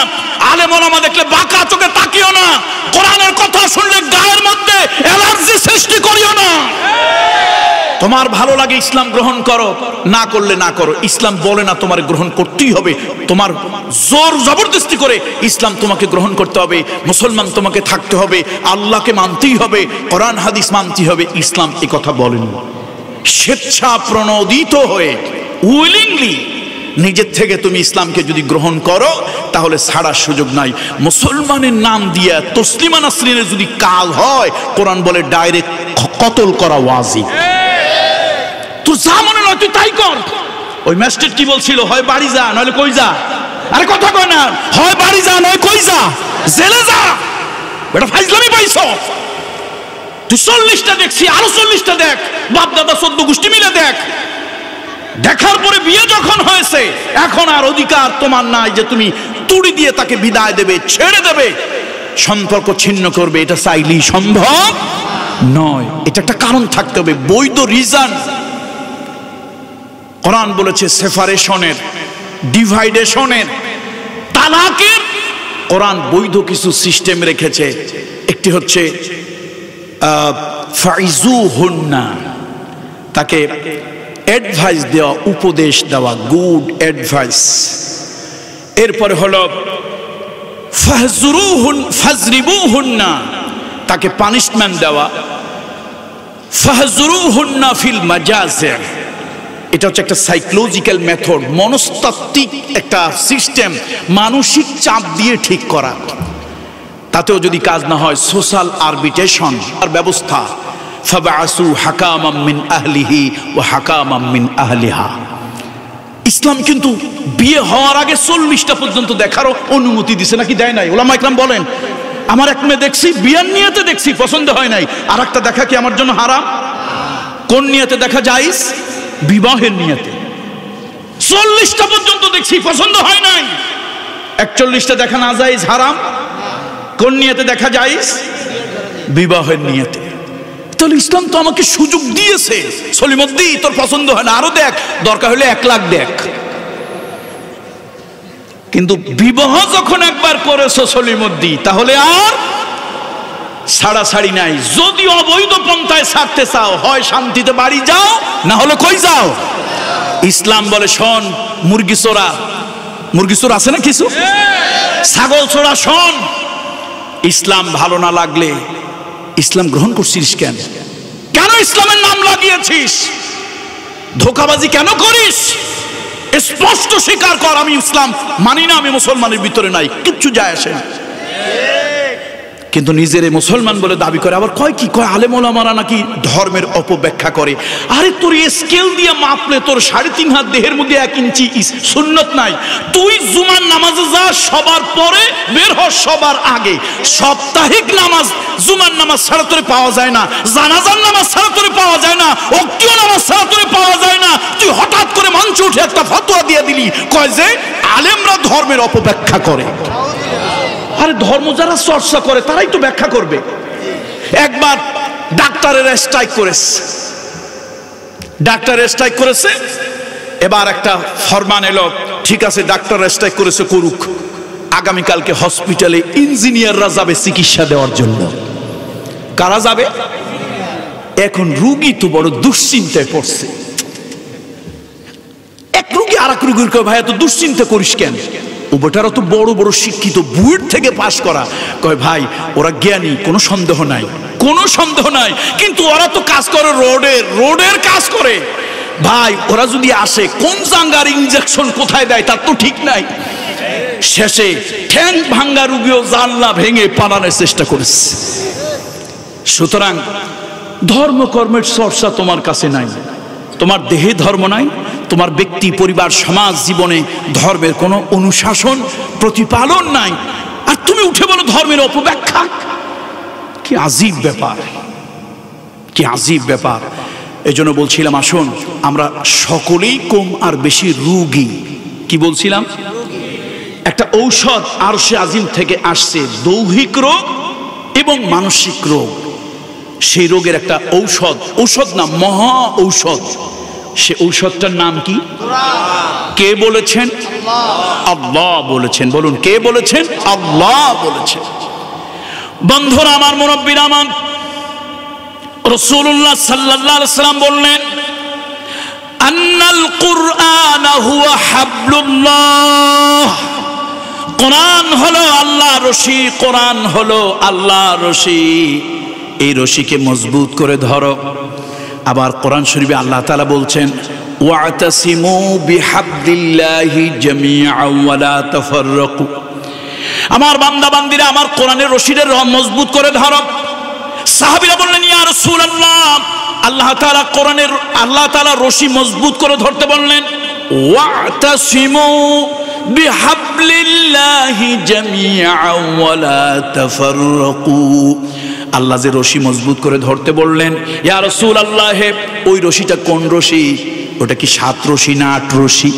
আলেম ওলামা দেখলে বাঁকা চোখে তাকিও না, কোরআনের কথা শুনলে গায়ের মধ্যে অ্যালার্জি সৃষ্টি করিও না। তোমার ভালো লাগে ইসলাম গ্রহণ করো, না করলে না করো। ইসলাম বলে না তোমার গ্রহণ করতেই হবে, তোমার জোর জবরদস্তি করে ইসলাম তোমাকে গ্রহণ করতে হবে, মুসলমান তোমাকে থাকতে হবে, আল্লাহকে মানতেই হবে, কোরআন হাদিস মানতেই হবে। ইসলাম এই কথা বলেন। স্বেচ্ছা প্রণোদিত হয়ে উইলিংলি নিজের থেকে তুমি ইসলামকে যদি গ্রহণ করো, তাহলে ছাড়ার সুযোগ নাই। মুসলমানের নাম দিয়ে তসলিমা নাসরিনের যদি কাল হয়, কোরআন বলে ডাইরেক্ট কতল করা ওয়াজিব। তুই যা মনে নয় তুই তাই কর। ওই ম্যাজিস্ট্রেট কি বলছিল? হয় বাড়ি যা নইলে কই যা। আরে কথা কয় না, হয় বাড়ি যা নয় কই যা, জেলে যা। এটা ফাইজলামি পাইছো। তুই 40টা দেখছি, আরো 40টা দেখ, বাপ দাদা 14 গোষ্ঠী মিলে দেখ। দেখার পরে বিয়ে যখন হয়েছে, এখন আর অধিকার তোমার নাই যে তুমি তুড়ি দিয়ে তাকে বিদায় দেবে, ছেড়ে দেবে, সম্পর্ক ছিন্ন করবে। এটা চাইলেই সম্ভব নয়, এটা একটা কারণ থাকতে হবে, বৈধ রিজন। কোরআন বলেছে সেপারেশনের, ডিভাইডেশনের, তালাকের কোরআন বৈধ কিছু সিস্টেম রেখেছে। একটি হচ্ছে ফাইজুহুন্না, তাকে অ্যাডভাইস দেওয়া, উপদেশ দেওয়া, গুড অ্যাডভাইস। এরপরে হলো ফাজরিবুহুন্না, তাকে পানিশমেন্ট দেওয়া। ফাহজুরুহুন্না ফিল মাজাজির, এটা হচ্ছে একটা সাইকোলজিক্যাল মেথড, মনস্তাত্ত্বিক একটা সিস্টেম, মানসিক চাপ দিয়ে ঠিক করা। তাতেও যদি কাজ না হয়, সোশ্যাল আরবিট্রেশন আর ব্যবস্থা। ফাবাসু হাকামান মিন আহলিহি ওয়া হাকামান মিন আহলিহা। ইসলাম কিন্তু বিয়ে হওয়ার আগে 40টা পর্যন্ত দেখারও অনুমতি দিছে, নাকি দেয় নাই? ওলামা ইকরাম বলেন, আমার এক মেয়ে দেখছি, বিয়ের নিয়তে দেখছি, পছন্দ হয় নাই। আর একটা দেখা কি আমার জন্য হারাম? কোন নিয়তে দেখা জায়েজ? বিবাহের নিয়তে। 40টা পর্যন্ত দেখছি, পছন্দ হয় নাই। 41টা দেখা না জায়েজ, হারাম। কোন নিয়তে দেখা জায়েজ? বিবাহের নিয়তে। তাহলে ইসলাম তো আমাকে সুযোগ দিয়েছে, সলিমুদ্দিন তোর পছন্দ হয় না, আরো দেখ, দরকার হলে 1 লাখ দেখ। কিন্তু বিবাহ যখন একবার করেছো সলিমুদ্দিন, তাহলে আর ছাড়াছাড়ি নাই। যদি অবৈধ পন্থায় ছাড়তে চাও, হয় শান্তিতে বাড়ি যাও, না হলে কই যাও। ইসলাম বলে শোন, মুরগি চোরা, মুরগি চোর আছে না কিছু, ছাগল চোরা, শোন, ইসলাম ভালো না লাগলে ইসলাম গ্রহণ করছিস কেন? কেন ইসলামের নাম লাগিয়েছিস? ধোঁকাবাজি কেন করিস? স্পষ্ট স্বীকার কর, আমি ইসলাম মানি না, আমি মুসলমানের ভিতরে নাই, কিচ্ছু যায় আসে না। কিন্তু নিজের মুসলমান বলে দাবি করে, আবার কয় কি কয় আলেম ওলামারা নাকি ধর্মের অপব্যাখ্যা করে। আরে তোর স্কেল দিয়ে মাপলে তোর 3.5 হাত দেহের মধ্যে 1 ইঞ্চি সুন্নত নাই। তুই জুমার নামাজে যা, সবার পরে বের হ সবার আগে। সাপ্তাহিক নামাজ, জুমার নামাজ ছাড়া তোরে পাওয়া যায় না, জানাজার নামাজ ছাড়া তোরে পাওয়া যায় না, অক্তীয় নামাজ ছাড়া তোরে পাওয়া যায় না। তুই হঠাৎ করে মঞ্চে উঠে একটা ফতোয়া দিয়ে দিলি, কয় যে আলেমরা ধর্মের অপব্যাখ্যা করে। আরে ধর্ম যারা চর্চা করে তারাই তো ব্যাখ্যা করবে। একবার ডাক্তারের স্ট্রাইক করেছে, এবার একটা ফরমান এলো, ঠিক আছে ডাক্তার স্ট্রাইক করেছে, করুক, আগামীকালকে হসপিটালে ইঞ্জিনিয়াররা যাবে চিকিৎসা দেওয়ার জন্য। কারা যাবে? এখন রুগী তো বড় দুশ্চিন্তায় পড়ছে। এক রুগী আর এক রুগীর কয়, ভাই এত দুশ্চিন্তা করিস কেন? ও বেটারা তো বড় বড় শিক্ষিত, বুয়েট থেকে পাশ করা। কয় ভাই ওরা জ্ঞানী, কোনো সন্দেহ নাই, কিন্তু ওরা তো কাজ করে রোডের কাজ করে। ভাই ওরা যদি আসে কোন জাঙ্গার ইনজেকশন কোথায় দেয় তার তো ঠিক নাই। শেষে ঠ্যাং ভাঙ্গা রুগীও জানলা ভেঙে পালানোর চেষ্টা করেছে। সুতরাং ধর্মকর্মের চর্চা তোমার কাছে নাই, তোমার দেহে ধর্ম নাই, তোমার ব্যক্তি পরিবার সমাজ জীবনে ধর্মের কোনো অনুশাসন প্রতিপালন নাই, আর তুমি উঠে বলো ধর্মের অপব্যাখ্যা। কি আজীব ব্যাপার। এই জন্য বলছিলাম আসুন আমরা সকলেই কম আর বেশি রোগী। কি বলছিলাম? একটা ঔষধ আরশে আজিম থেকে আসছে, দৈহিক রোগ এবং মানসিক রোগ। সেই রোগের একটা ঔষধ না, মহা ঔষধ। সে ঔষধটার নাম কি? কে বলেছেন? আল্লাহ বলেছেন। বলুন কে বলেছেন? আল্লাহ বলেছেন। বন্ধুরা আমার, মুরব্বীরা আমার, রাসূলুল্লাহ সাল্লাল্লাহু আলাইহি ওয়াসাল্লাম বললেন, আন্নাল কুরআন হুয়া হাবলুল্লাহ। কোরআন হলো আল্লাহর রশি, কোরআন হলো আল্লাহর রশি। এই রশিকে মজবুত করে ধরো। আবার কোরআন শরীফে আল্লাহ তাআলা বলছেন, ওয়াতাসিমু বিহাবলিল্লাহি জামিআন ওয়া লা তাফাররাকু। আমার বান্দা বান্দিরা আমার কোরআনের রশিদের মজবুত করে ধরো। সাহাবীরা বললেন, ইয়া রাসূলুল্লাহ, আল্লাহ তাআলা রশি মজবুত করে ধরতে বললেন। ওয়াতাসিমু বিহাবলিল্লাহি জামিআন ওয়া লা তাফাররাকু। আল্লাহ যে রশি মজবুত করে ধরতে বললেন, ইয়া রাসূলুল্লাহ, ওই রশিটা কোন রশি? ওটা কি 7 রশি না 8 রশি?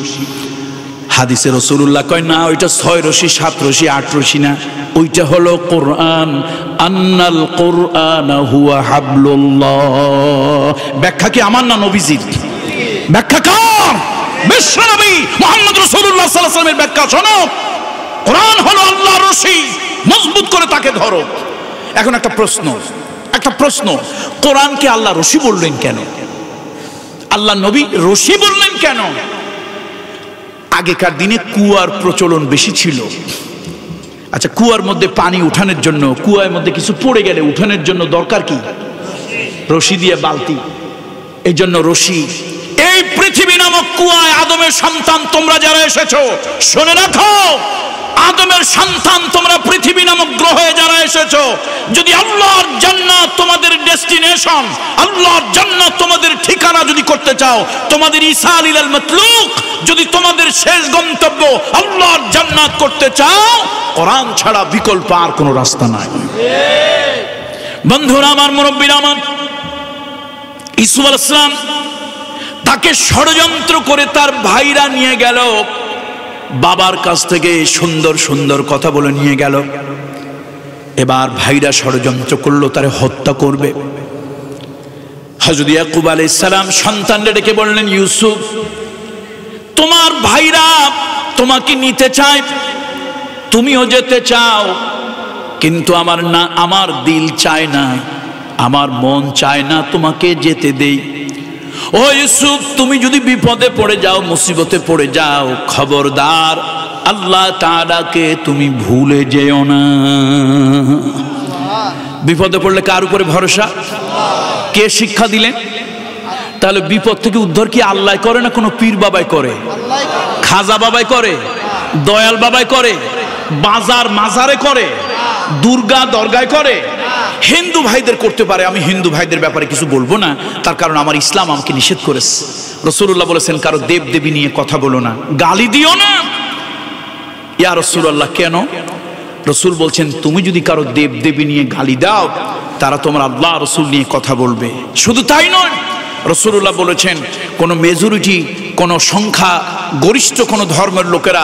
হাদিসে রাসূলুল্লাহ কয় না, ওইটা 6 রশি 7 রশি 8 রশি না, ওইটা হলো কোরআন। আন্নাল কুরআন হুয়া হাবলুল্লাহ। ব্যাখ্যা কি আমার না নবীজির? ব্যাখ্যা কার? বিশ্বনবী মুহাম্মদ রাসূলুল্লাহ সাল্লাল্লাহু আলাইহি ওয়াসাল্লামের ব্যাখ্যা শোনো। কোরআন হলো আল্লাহর রশি, মজবুত করে তাকে ধরো। এখন একটা প্রশ্ন, কোরআনকে আল্লাহ রশি বললেন কেন? আল্লাহ নবী রশি বললেন কেন? আগেকার দিনে কুয়ার প্রচলন বেশি ছিল। আচ্ছা, কুয়ার মধ্যে পানি উঠানোর জন্য, কুয়ার মধ্যে কিছু পড়ে গেলে উঠানোর জন্য দরকার কি? রশি দিয়ে বালতি। এই জন্য রশি। এই পৃথিবী নামক কুয়ায় আদমের সন্তান তোমরা যারা এসেছো, শুনে রাখো, আদমের সন্তান তোমরা পৃথিবী নামক গ্রহে যারা এসেছো, যদি আল্লাহর জান্নাত তোমাদের ডেস্টিনেশন, আল্লাহর জান্নাত তোমাদের ঠিকানা যদি করতে চাও, তোমাদের ইসাল ইলাল মাতলুক যদি তোমাদের শেষ গন্তব্য আল্লাহর জান্নাত করতে চাও, কোরআন ছাড়া বিকল্প আর কোনো রাস্তা নাই। বন্ধুরা আমার, মুরব্বীরা আমার, ইউসুফ আলাইহিস সালাম তাকে ষড়যন্ত্র করে তার ভাইরা নিয়ে গেল, বাবার কাছ থেকে সুন্দর সুন্দর কথা বলে নিয়ে গেল। এবার ভাইরা ষড়যন্ত্র করলো তারে হত্যা করবে। হযরত ইয়াকুব আলাইহিস সালাম সন্তানদের ডেকে বললেন, ইউসুফ, তোমার ভাইরা তোমাকে নিতে চায়, তুমিও যেতে চাও, কিন্তু আমার দিল চায় না, আমার মন চায় না তোমাকে যেতে দেই। ও ইউসুফ, তুমি যদি বিপদে পড়ে যাও, মুসিবতে পড়ে যাও, খবরদার আল্লাহ তাআলাকে তুমি ভুলে যেও না। বিপদে পড়লে কার উপরে ভরসা? কে শিক্ষা দিলেন? তাহলে বিপদ থেকে উদ্ধার কি আল্লাহ করে না কোনো পীর বাবাই করে? খাজা বাবাই করে? দয়াল বাবাই করে? বাজার মাজারে করে? দুর্গা দরগায় করে? হিন্দু ভাইদের করতে পারে। আমি হিন্দু ভাইদের ব্যাপারে কিছু বলবো না, তার কারণ আমার ইসলাম আমাকে নিষেধ করেছে। রাসূলুল্লাহ বলেছেন, কারো দেব দেবী নিয়ে কথা বলো না, গালি দিও না। ইয়া রাসূলুল্লাহ, কেন? রাসূল বলছেন, তুমি যদি কারো দেব দেবী নিয়ে গালি দাও, তারা তোমার আল্লাহ রাসূল নিয়ে কথা বলবে। শুধু তাই নয়, রাসূলুল্লাহ বলেছেন, কোন মেজরিটি কোন সংখ্যা গরিষ্ঠ কোন ধর্মের লোকেরা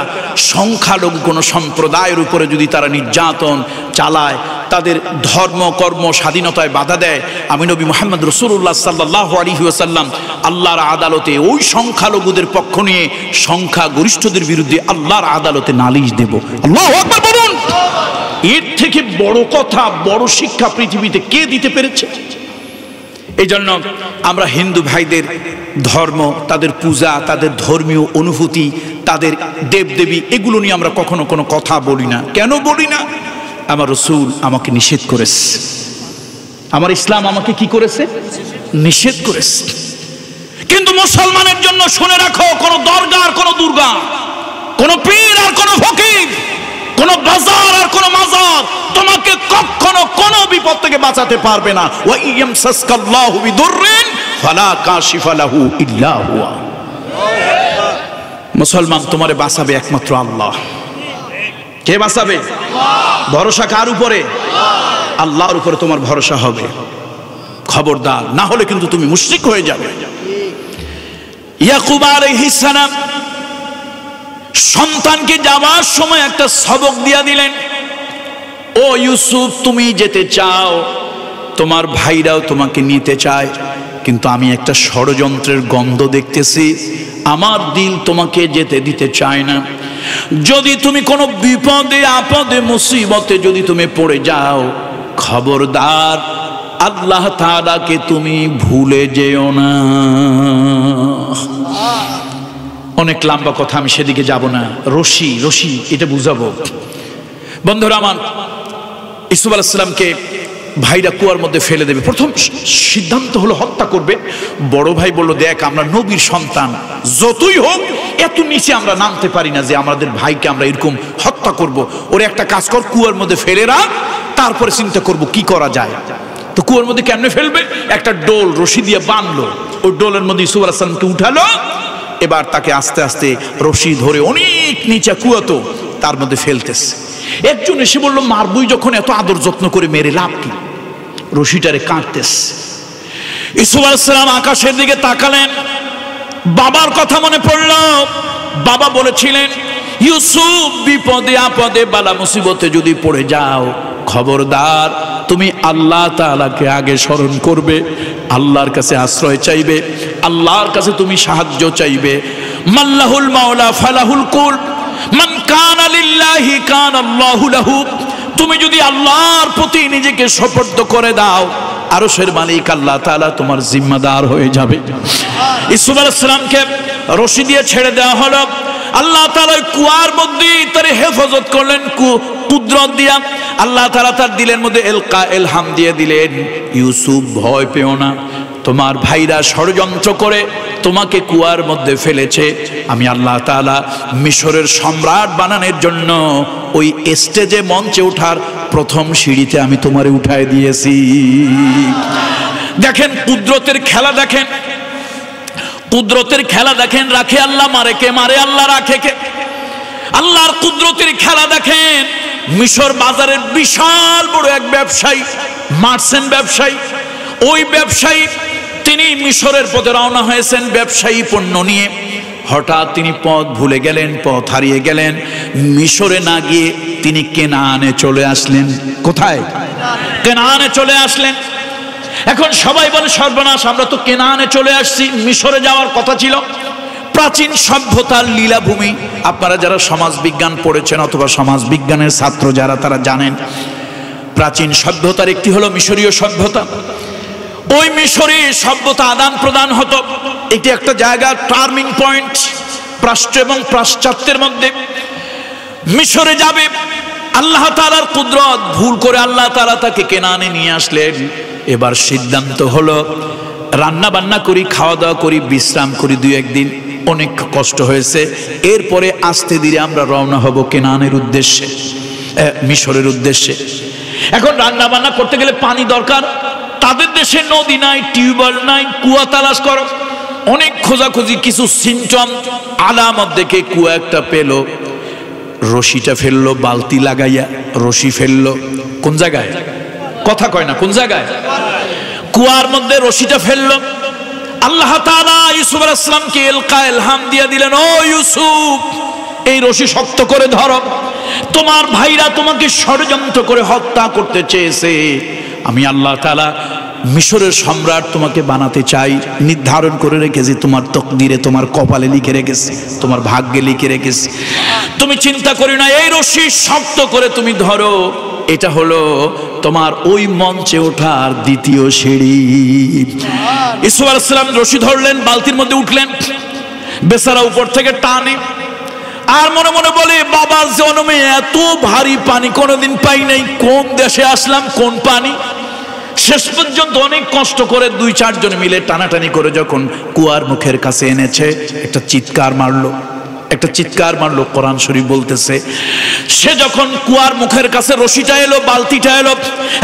সংখ্যালঘু কোন সম্প্রদায়ের উপরে যদি তারা নির্যাতন চালায়, তাদের ধর্ম কর্ম স্বাধীনতায় বাধা দেয়, আমি নবী মুহাম্মদ রাসূলুল্লাহ সাল্লাল্লাহু আলাইহি ওয়াসাল্লাম আল্লাহর আদালতে ওই সংখ্যালঘুদের পক্ষ নিয়ে সংখ্যা গরিষ্ঠদের বিরুদ্ধে আল্লাহর আদালতে নালিশ দেব। আল্লাহু আকবার বলুন। এর থেকে বড় কথা, বড় শিক্ষা পৃথিবীতে কে দিতে পেরেছে? এই জন্য আমরা হিন্দু ভাইদের ধর্ম, তাদের পূজা, তাদের ধর্মীয় অনুভূতি, তাদের দেবদেবী, এগুলো নিয়ে আমরা কখনো কোনো কথা বলি না। কেন বলি না? আমার রাসূল আমাকে নিষেধ করেছে, আমার ইসলাম আমাকে কি করেছে? নিষেধ করেছে। কিন্তু মুসলমানের জন্য শুনে রাখো, কোন দরগা আর কোন দুর্গা, কোন পীর আর কোন ফকির, কোন বাজার আর কোন মাজার তোমাকে কখনো কোন বিপদ থেকে বাঁচাতে পারবে না। ওয়া ইয়ামসাসকাল্লাহু বিদুররিন ফালা কাশিফা লাহু ইল্লা হুয়া। মুসলমান, তোমারে বাঁচাবে একমাত্র আল্লাহ। কে বাঁচাবে? ভরসা কার উপরে? আল্লাহর উপরে তোমার ভরসা হবে। খবরদার, না হলে কিন্তু তুমি মুশরিক হয়ে যাবে। ইয়াকুব আলাইহিস সালাম সন্তানকে যাওয়ার সময় একটা সবক দিয়া দিলেন, ও ইউসুফ, তুমি যেতে চাও, তোমার ভাইরাও তোমাকে নিতে চায়, কিন্তু আমি একটা ষড়যন্ত্রের গন্ধ দেখতেছি, আমার দিল তোমাকে যেতে দিতে চায় না। যদি তুমি কোনো বিপদে আপদে মুসিবতে যদি তুমি পড়ে যাও, খবরদার আল্লাহ তাআলাকে তুমি ভুলে যেও না। অনেক লম্বা কথা, আমি সেদিকে যাব না। রশি এটা বুঝাবো। বন্ধুরা আমার, ইউসুফ আলাইহিস সালামকে ভাইরা কুয়ার মধ্যে ফেলে দেবে। প্রথম সিদ্ধান্ত হলো হত্যা করবে। বড় ভাই বলল, দেখ আমরা নবীর সন্তান, যতই হোক এত নিচে আমরা নামতে পারি না যে আমাদের ভাইকে আমরা এরকম হত্যা করব। ওরে একটা কাজ কর, কুয়ার মধ্যে ফেলে রাখ, তারপরে চিন্তা করব কি করা যায়। তো কুয়ার মধ্যে কেমনে ফেলবে? একটা ডোল রশি দিয়ে বাঁধলো, ওই ডোলের মধ্যে ইউসুফ আলাইহিস সালামকে উঠালো। এবার তাকে আস্তে আস্তে রশি ধরে অনেক নিচে কুয়া, তো তার মধ্যে ফেলতেছে। একজন এসে বলল, মারবই যখন, এত আদর যত্ন করে মেরে লাভ কি? রশিটারে কাটতেছে। ইউসুফ আলাইহিস সালাম আকাশের দিকে তাকালেন, বাবার কথা মনে পড়ল। বাবা বলেছিলেন, ইউসুফ বিপদে আপদে বালা মুসিবতে যদি পড়ে যাও, খবরদার তুমি আল্লাহ তাআলাকে আগে স্মরণ করবে, আল্লাহর কাছে আশ্রয় চাইবে, আল্লাহর কাছে তুমি সাহায্য চাইবে। মাল্লাহুল মাওলা ফালাহুল কুল, মান কানা লিল্লাহি কানা আল্লাহু লাহু। তুমি যদি আল্লাহর প্রতি নিজেকে সুপর্দ করে দাও, আরশের মালিক আল্লাহ তাআলা তোমার জিম্মাদার হয়ে যাবে। ইউসুফ আলাইহিস সালামকে রশি দিয়ে ছেড়ে দেওয়া হলো। আল্লাহ তাআলা কুয়ার মধ্যে তার হেফাজত করলেন কুদরত দিয়া। আল্লাহ তাআলা তার দিলের মধ্যে ইলহাম দিয়ে দিলেন, ইউসুফ ভয় পেও না, তোমার ভাইরা ষড়যন্ত্র করে তোমাকে কুয়ার মধ্যে ফেলেছে, আমি আল্লাহ তাআলা মিশরের সম্রাট বানানোর জন্য ওই স্টেজে মঞ্চে ওঠার প্রথম সিঁড়িতে আমি তোমারে উঠায় দিয়েছি। দেখেন কুদরতের খেলা, দেখেন কুদরতের খেলা, দেখেন রাখে আল্লাহ, মারে কে? মারে আল্লাহ, রাখে কে? আল্লাহর কুদরতের খেলা দেখেন। মিশর বাজারের বিশাল বড় এক ব্যবসায়ী, মার্চেন্ট ব্যবসায়ী, ওই ব্যবসায়ী তিনি মিশরের পথে রওনা হয়েছেন ব্যবসায়ী পণ্য নিয়ে। হঠাৎ তিনি পথ ভুলে গেলেন, পথ হারিয়ে গেলেন। মিশরে না গিয়ে তিনি কেনানে চলে আসলেন। কোথায়? কেনানে চলে আসলেন। এখন সবাই বলে, সর্বনাশ, আমরা তো কেনানে চলে আসছি, মিশরে যাওয়ার কথা ছিল। প্রাচীন সভ্যতার লীলাভূমি। আপনারা যারা সমাজ বিজ্ঞান পড়েছেন অথবা সমাজ বিজ্ঞানের ছাত্র যারা, তারা জানেন প্রাচীন সভ্যতার একটি হলো মিশরীয় সভ্যতা। ওই মিশরে সভ্যতা আদান প্রদান হতো। এটি একটা জায়গা, টার্মিং পয়েন্ট প্রাচ্য এবং পাশ্চাত্যের মধ্যে। মিশরে যাবে, আল্লাহ তাআলার কুদরত, ভুল করে আল্লাহ তাআলা তাকে কেনানে নিয়ে আসলেন। এবার সিদ্ধান্ত হলো রান্না বান্না করি, খাওয়া দাওয়া করি, বিশ্রাম করি দুই একদিন, অনেক কষ্ট হয়েছে। এরপরে আস্তে ধীরে আমরা রওনা হব কেনানের উদ্দেশ্যে, মিশরের উদ্দেশ্যে। এখন রান্না বান্না করতে গেলে পানি দরকার। তাদের দেশে নদী নাই, টিউবওয়েল নাই, কুয়া তালাশ করো। অনেক খোঁজাখুঁজি, কিছু সিমটম আলামত দেখে কুয়া একটা পেল। রশিটা ফেললো বালতি লাগাইয়া, রশি ফেললো কোন জায়গায়? কথা কয় না, কোন জায়গায়? কুয়ার মধ্যে রশিটা ফেললো। আল্লাহ তাআলা ইউসুফ আলাইহিস সালামকে ইলহাম দিয়ে দিলেন, ও ইউসুফ, এই রশি শক্ত করে ধরো, তোমার ভাইরা তোমাকে ষড়যন্ত্র করে হত্যা করতে চেয়েছে। আমি আল্লাহ তাআলা মিশরের সম্রাট তোমাকে বানাতে চাই, নির্ধারণ করে রেখেছি, তোমার তকদিরে, তোমার কপালে লিখে রেখেছি, তোমার ভাগ্যে লিখে রেখেছি। তুমি চিন্তা করি না, এই রশি শক্ত করে তুমি ধরো। এটা হলো তোমার ওই মঞ্চে ওঠার দ্বিতীয় সিঁড়ি। ইউসুফ আলাইহিস সালাম রশি ধরলেন, বালতির মধ্যে উঠলেন, বেচারা উপর থেকে টানে আর মনে মনে বলে, বাবার জন্মে এত ভারী পানি কোনোদিন পাই নাই, কোন দেশে আসলাম, কোন পানি। শেষ পর্যন্ত অনেক কষ্ট করে 2-4 জন মিলে টানাটানি করে যখন কুয়ার মুখের কাছে এনেছে, একটা চিৎকার মারলো। কোরআন শরীফ বলতেছে, সে যখন কুয়ার মুখের কাছে রশিটা এলো, বালতিটা এলো,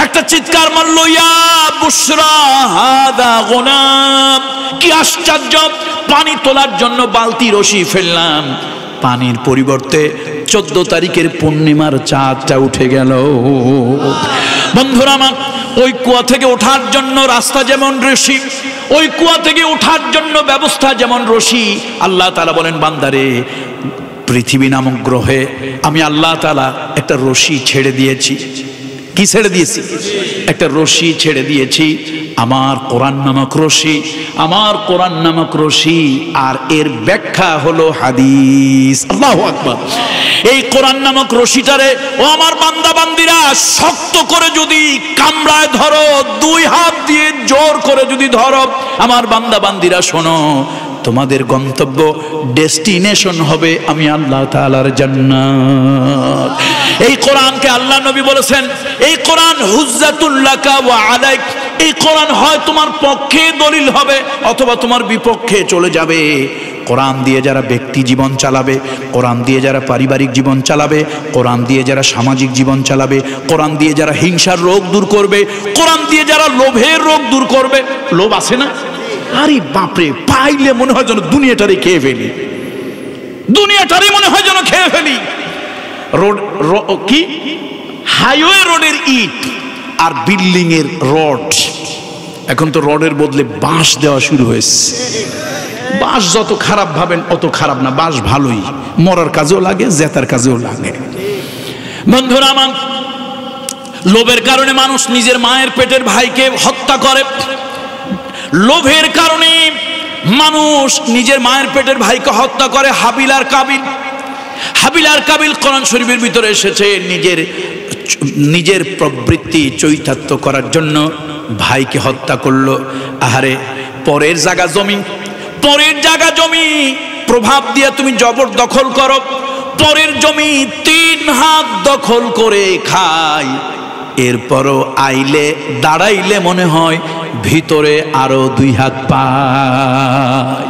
একটা চিৎকার মারলো, ইয়া বুশরা হাদা গুনাম, কি আশ্চর্য, পানি তোলার জন্য বালতি রশি ফেললাম, পানির পরিবর্তে 14 তারিখের পূর্ণিমার চাঁদটা উঠে গেল। বন্ধুরা আমার, ওই কুয়া থেকে ওঠার জন্য রাস্তা যেমন রশি, ওই কুয়া থেকে ওঠার জন্য ব্যবস্থা যেমন রশি। আল্লাহ তাআলা বলেন, বান্দারে, পৃথিবী নামক গ্রহে আমি আল্লাহ তাআলা একটা রশি ছেড়ে দিয়েছি। কি ছেড়ে দিয়েছি? একটা রশি ছেড়ে দিয়েছি, আমার কোরআন নামক রশি, আমার কোরআন নামক রশি। আর এর ব্যাখ্যা হলো হাদিস। আল্লাহু আকবার। এই কোরআন নামক রশিটারে ও আমার বান্দা বান্দিরা শক্ত করে যদি কামড়ায় ধরো, 2 হাত দিয়ে জোর করে যদি ধরো, আমার বান্দা বান্দিরা শোনো, তোমাদের গন্তব্য, ডেস্টিনেশন হবে আমি আল্লাহ তাআলার জান্নাত। এই কোরআনকে আল্লাহ নবী বলেছেন, এই কোরআন হুজ্জাতুল লাকা ওয়া আলাইক। এই কোরআন হয় তোমার পক্ষে দলিল হবে অথবা তোমার বিপক্ষে চলে যাবে। কোরআন দিয়ে যারা ব্যক্তি জীবন চালাবে, কোরআন দিয়ে যারা পারিবারিক জীবন চালাবে, কোরআন দিয়ে যারা সামাজিক জীবন চালাবে, কোরআন দিয়ে যারা হিংসার রোগ দূর করবে, কোরআন দিয়ে যারা লোভের রোগ দূর করবে। লোভ আছে না? আরে বাপরে, পাইলে মনে হয় যেন দুনিয়াটারে খেয়ে ফেলি, দুনিয়াটারই মনে হয় যেন খেয়ে ফেলি। রোড কি হাইওয়ে রোডের ইট আর বিল্ডিং এর রড, এখন তো রডের বদলে বাঁশ দেওয়া শুরু হয়েছে। বাঁশ যত খারাপ ভাবেন অত খারাপ না, বাঁশ ভালোই, মরার কাজেও লাগে, জেতার কাজেও লাগে। বন্ধুরা আমার, লোভের কারণে মানুষ নিজের মায়ের পেটের ভাইকে হত্যা করে। লোভের কারণে মানুষ নিজের মায়ের পেটের ভাইকে হত্যা করে। হাবিল আর কাবিল কোরআন শরীফের ভিতরে এসেছে, নিজের প্রবৃত্তি চৈতাত্য করার জন্য ভাইকে হত্যা করলো। আহারে, পরের জায়গা জমি প্রভাব দিয়ে তুমি জবরদখল করো, পরের জমি 3 হাত দখল করে খাই, এরপরও আইলে দাঁড়াইলে মনে হয় ভিতরে আরো 2 হাত পাই।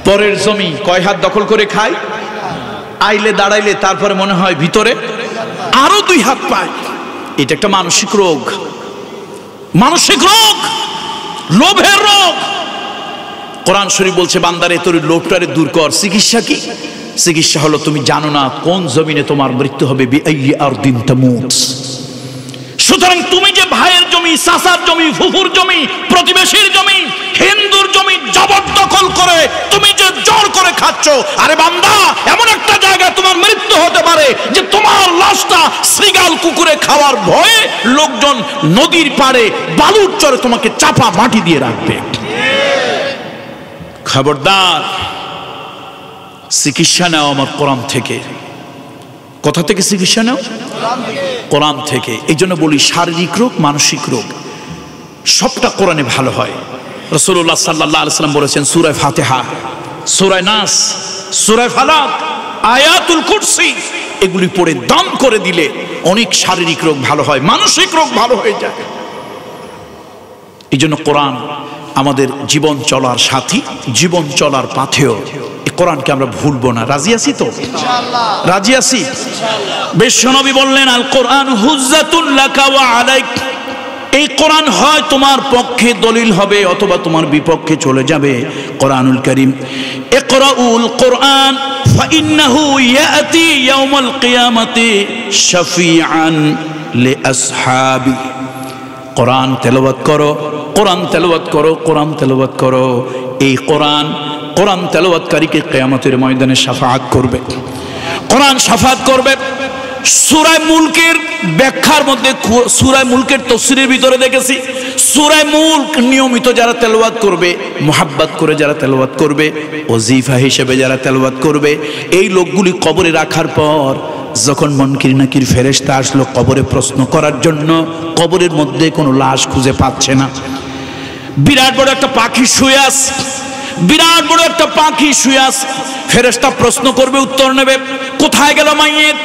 পরের জমি কয় হাত দখল করে খাই, আইলে দাঁড়াইলে তারপরে মনে হয় ভিতরে আরো 2 হাত পাই। এটা একটা মানসিক রোগ, লোভের রোগ। কোরআন শরীফ বলছে, বান্দারে তোর লোভটারে দূর কর। চিকিৎসা কি? চিকিৎসা হলো, তুমি জানো না কোন জমিনে তোমার মৃত্যু হবে। বিআইয়ি আরদিন তামুত। সুতরাং তুমি যে ভাইয়ের জমি, চাচার জমি, ফুফুর জমি, প্রতিবেশীর জমি, হিন্দুর জমি জবরদখল করে তুমি যে জোর করে খাচ্ছ, আরে বান্দা, এমন একটা জায়গায় তোমার মৃত্যু হতে পারে যে তোমার লাশটা শ্রীগাল কুকুরে খাওয়ার ভয়ে লোকজন নদীর পাড়ে বালুর চরে তোমাকে চাপা মাটি দিয়ে রাখবে। খবরদার, চিকিৎসা নাও আমার কোরআন থেকে। কোথা থেকে চিকিৎসা নাও? কোরআন থেকে। এই জন্য বলি, শারীরিক রোগ, মানসিক রোগ সবটা কোরআনে ভালো হয়। রাসূলুল্লাহ সাল্লাল্লাহু আলাইহি ওয়াসাল্লাম বলেছেন, সূরা ফাতিহা, সূরা নাস, সূরা ফালাক, আয়াতুল কুরসি, এগুলি পড়ে দান করে দিলে অনেক শারীরিক রোগ ভালো হয়, মানসিক রোগ ভালো হয়ে যায়। এই জন্য কোরআন আমাদের জীবন চলার সাথী, জীবন চলার পাথেয়। এই কোরআনকে আমরা ভুলবো না। রাজি আছি তো? ইনশাআল্লাহ রাজি আছি। বিশ্বনবী বললেন, আল কোরআন হুজ্জাতুল লাকা ওয়া আলাইক। এই কোরআন হয় তোমার পক্ষে দলিল হবে অথবা তোমার বিপক্ষে চলে যাবে। কোরআনুল কারীম, ইকরাউল কোরআন ফাইন্নাহু ইয়াতি ইয়াউমাল কিয়ামাতি শাফিআন লিআসহাবি। কোরআন তেলাওয়াত করো, কোরআন তেলাওয়াত করো, কোরআন তেলাওয়াত করো। এই কোরআন তেলাওয়াতকারীকে কিয়ামতের ময়দানে শাফাআত করবে, কোরআন শাফাআত করবে। সূরা মুলকের ব্যাখ্যার মধ্যে, সূরা মুলকের তাফসীরের ভিতরে দেখেছি, সূরা মুলক নিয়মিত যারা তেলাওয়াত করবে, মুহাব্বত করে যারা তেলাওয়াত করবে, ওজিফা হিসেবে যারা তেলাওয়াত করবে, এই লোকগুলি কবরে রাখার পর যখন মুনকির নাকির ফেরেশতা আসলো কবরে প্রশ্ন করার জন্য, কবরের মধ্যে কোনো লাশ খুঁজে পাচ্ছে না। বিরাট বড় একটা পাখি শুয়ে আছে, বিরাট বড় একটা পাখি শুয়ে আছে। ফেরেশতা প্রশ্ন করবে, উত্তর নেবে, কোথায় গেল মাইয়েত?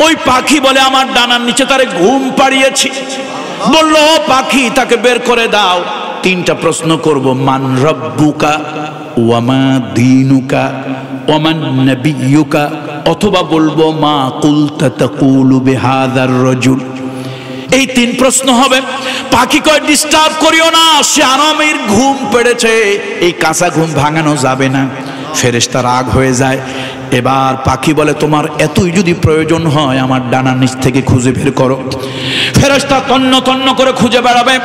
ওই পাখি বলে, আমার ডানার নিচে তারে ঘুম পাড়িয়েছি। বলল, ও পাখি, তাকে বের করে দাও। তিনটা প্রশ্ন করব, মান রব্বুকা ওয়া মা দীনুকা ওয়া মান নাবিয়্যুকা, অথবা বলবো মা কুলতা তাকুলু বিহাযার রাজুল। এই তিন প্রশ্ন হবে। পাখি কয়, ডিস্টার্ব করিও না, সে আরামের ঘুম পেড়েছে, এই কাঁচা ঘুম ভাঙানো যাবে না। ফেরেশতা রাগ হয়ে যায়। এবার পাখি বলে, তোমার এতই যদি প্রয়োজন হয় আমার ডানার নিচ থেকে খুঁজে বের করো। ফেরেশতা তন্ন তন্ন করে খুঁজে বেড়াবে,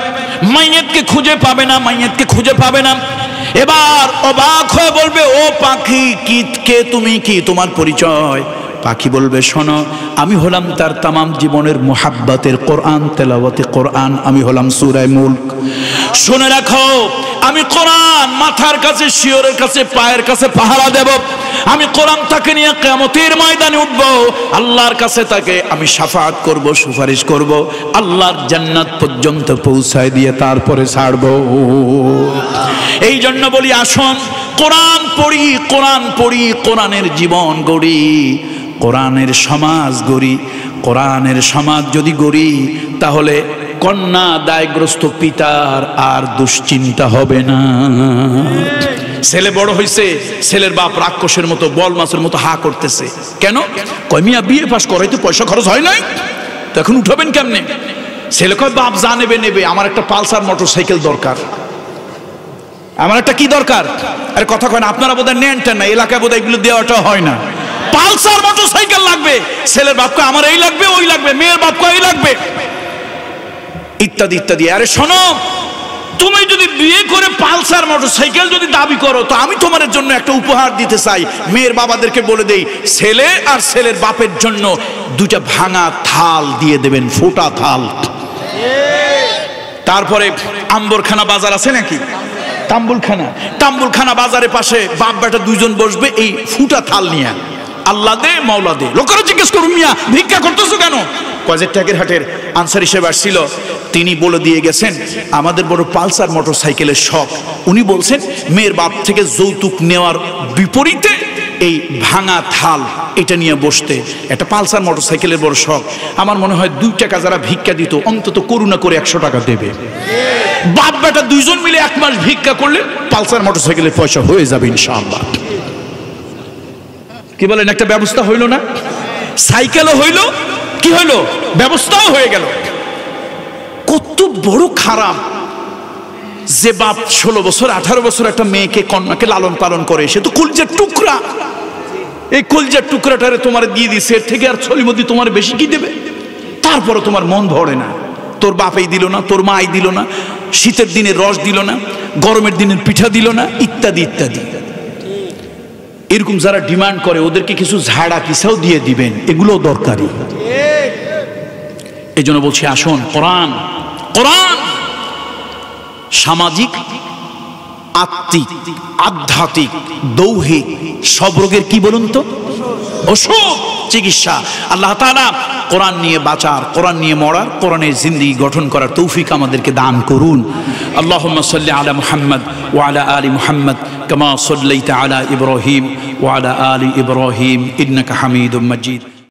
মাইয়েতকে খুঁজে পাবে না, মাইয়েতকে খুঁজে পাবে না। এবার অবাক হয়ে বলবে, ও পাখি, কে তুমি, কি তোমার পরিচয়? পাখি বলবে, শোনো, আমি হলাম তার তামাম জীবনের মুহাব্বতের কোরআন তেলাওয়াতে কোরআন, আমি হলাম সূরা মুলক। শুনে রাখো, আমি কোরআন মাথার কাছে, শিয়রের কাছে, পায়ের কাছে পাহারা দেব। আমি কোরআন তাকে নিয়ে কিয়ামতের ময়দানে উঠব, আল্লাহর কাছে তাকে আমি শাফাআত করব, সুপারিশ করব, আল্লাহর জান্নাত পর্যন্ত পৌঁছায় দিয়ে তারপরে ছাড়ব। এই জন্য বলি, আসুন কোরআন পড়ি, কোরআন পড়ি, কোরআনের জীবন গড়ি, কোরআনের সমাজ গড়ি। কোরআনের সমাজ যদি গড়ি, তাহলে কন্যা দায়গ্রস্ত পিতার আর দুশ্চিন্তা হবে না। ছেলে বড় হয়েছে, ছেলের বাপ রাক্ষসের মতো, বল মাছের মতো হা করতেছে। কেন? কয়, মিয়া বিয়ে পাস করাইতে পয়সা খরচ হয় নাই, তো এখন উঠাবেন কেমনে? ছেলে কয়, বাপ যা নেবে নেবে, আমার একটা পালসার মোটরসাইকেল দরকার। আমার একটা কি দরকার? আরে কথা কয় না, আপনারা বোধহয় নেন না, এলাকায় বোধহয় এগুলো দেওয়াটা হয় না। পালসার মোটরসাইকেল লাগবে। ছেলের বাপকে আমার এই লাগবে, ওই লাগবে, মেয়ের বাপকে এই লাগবে, ইত্যাদি ইত্যাদি। আরে শোনো, তুমি যদি বিয়ে করে পালসার মোটরসাইকেল যদি দাবি করো, তো আমি তোমার জন্য একটা উপহার দিতে চাই। মেয়ের বাবাদেরকে বলে দেই, ছেলে আর ছেলের বাপের জন্য দুটা ভাঙা থাল দিয়ে দেবেন, ফোটা থাল। তারপরে আম্বরখানা বাজার আছে নাকি, তাম্বুলখানা বাজারের পাশে বাপ বেটা দুইজন বসবে, এই ফুটা থাল নিয়ে, আল্লাহ দে মাওলা দে। লোকেরা জিজ্ঞেস করুন, মিয়া ভিক্ষা করতেছো কেন? কয়েক টাকের হাটের আনসার হিসেবে আসছিল, তিনি বলে দিয়ে গেছেন, আমাদের বড় পালসার মোটরসাইকেলের শখ। উনি বলছেন, মেয়ের বাপ থেকে যৌতুক নেওয়ার বিপরীতে এই ভাঙা থাল এটা নিয়ে বসতে, একটা পালসার মোটরসাইকেলের বড় শখ। আমার মনে হয় 2 টাকা যারা ভিক্ষা দিত, অন্তত করুণা করে 100 টাকা দেবে। বাপ বেটা দুইজন মিলে 1 মাস ভিক্ষা করলে পালসার মোটরসাইকেলের পয়সা হয়ে যাবে ইনশাআল্লাহ। কি বলেন? একটা ব্যবস্থা হইল না? সাইকেলও হইল, কি হইল, ব্যবস্থাও হয়ে গেল। কত বড় খারাপ যে বাপ 16 বছর 18 বছর একটা মেয়েকে, কন্যাকে লালন পালন করে, সে তো কলজার টুকরা। এই কলজার টুকরাটারে তোমার দিয়ে দিছে, এর থেকে আর ছলিমতি তোমার বেশি কি দেবে? তারপরে তোমার মন ভরে না। তোর বাপই দিল না, তোর মাই দিল না, শীতের দিনে রস দিল না, গরমের দিনের পিঠা দিল না, ইত্যাদি ইত্যাদি। এরকম যারা ডিমান্ড করে, ওদেরকে কিছু ঝাড়া কিসাও দিয়ে দিবেন, এগুলো দরকারি। এই জন্য বলছি, আসুন কোরআন, কোরআন সামাজিক, আত্মিক, আধ্যাত্মিক, দৌহিক সব রোগের কি বলুন তো ওষুধ, চিকিৎসা। আল্লাহ তাআলা কোরআন নিয়ে বাঁচার, কোরআন নিয়ে মরার, কোরআনের জিন্দেগি গঠন করার তৌফিক আমাদেরকে দান করুন। আল্লাহুম্মা সাল্লি আলা মুহাম্মদ ওয়া আলা আলি মুহাম্মদ কামা সাল্লাইতা আলা ইব্রাহিম ওয়া আলা আলি ইব্রাহিম ইন্নাকা হামিদুম মাজিদ।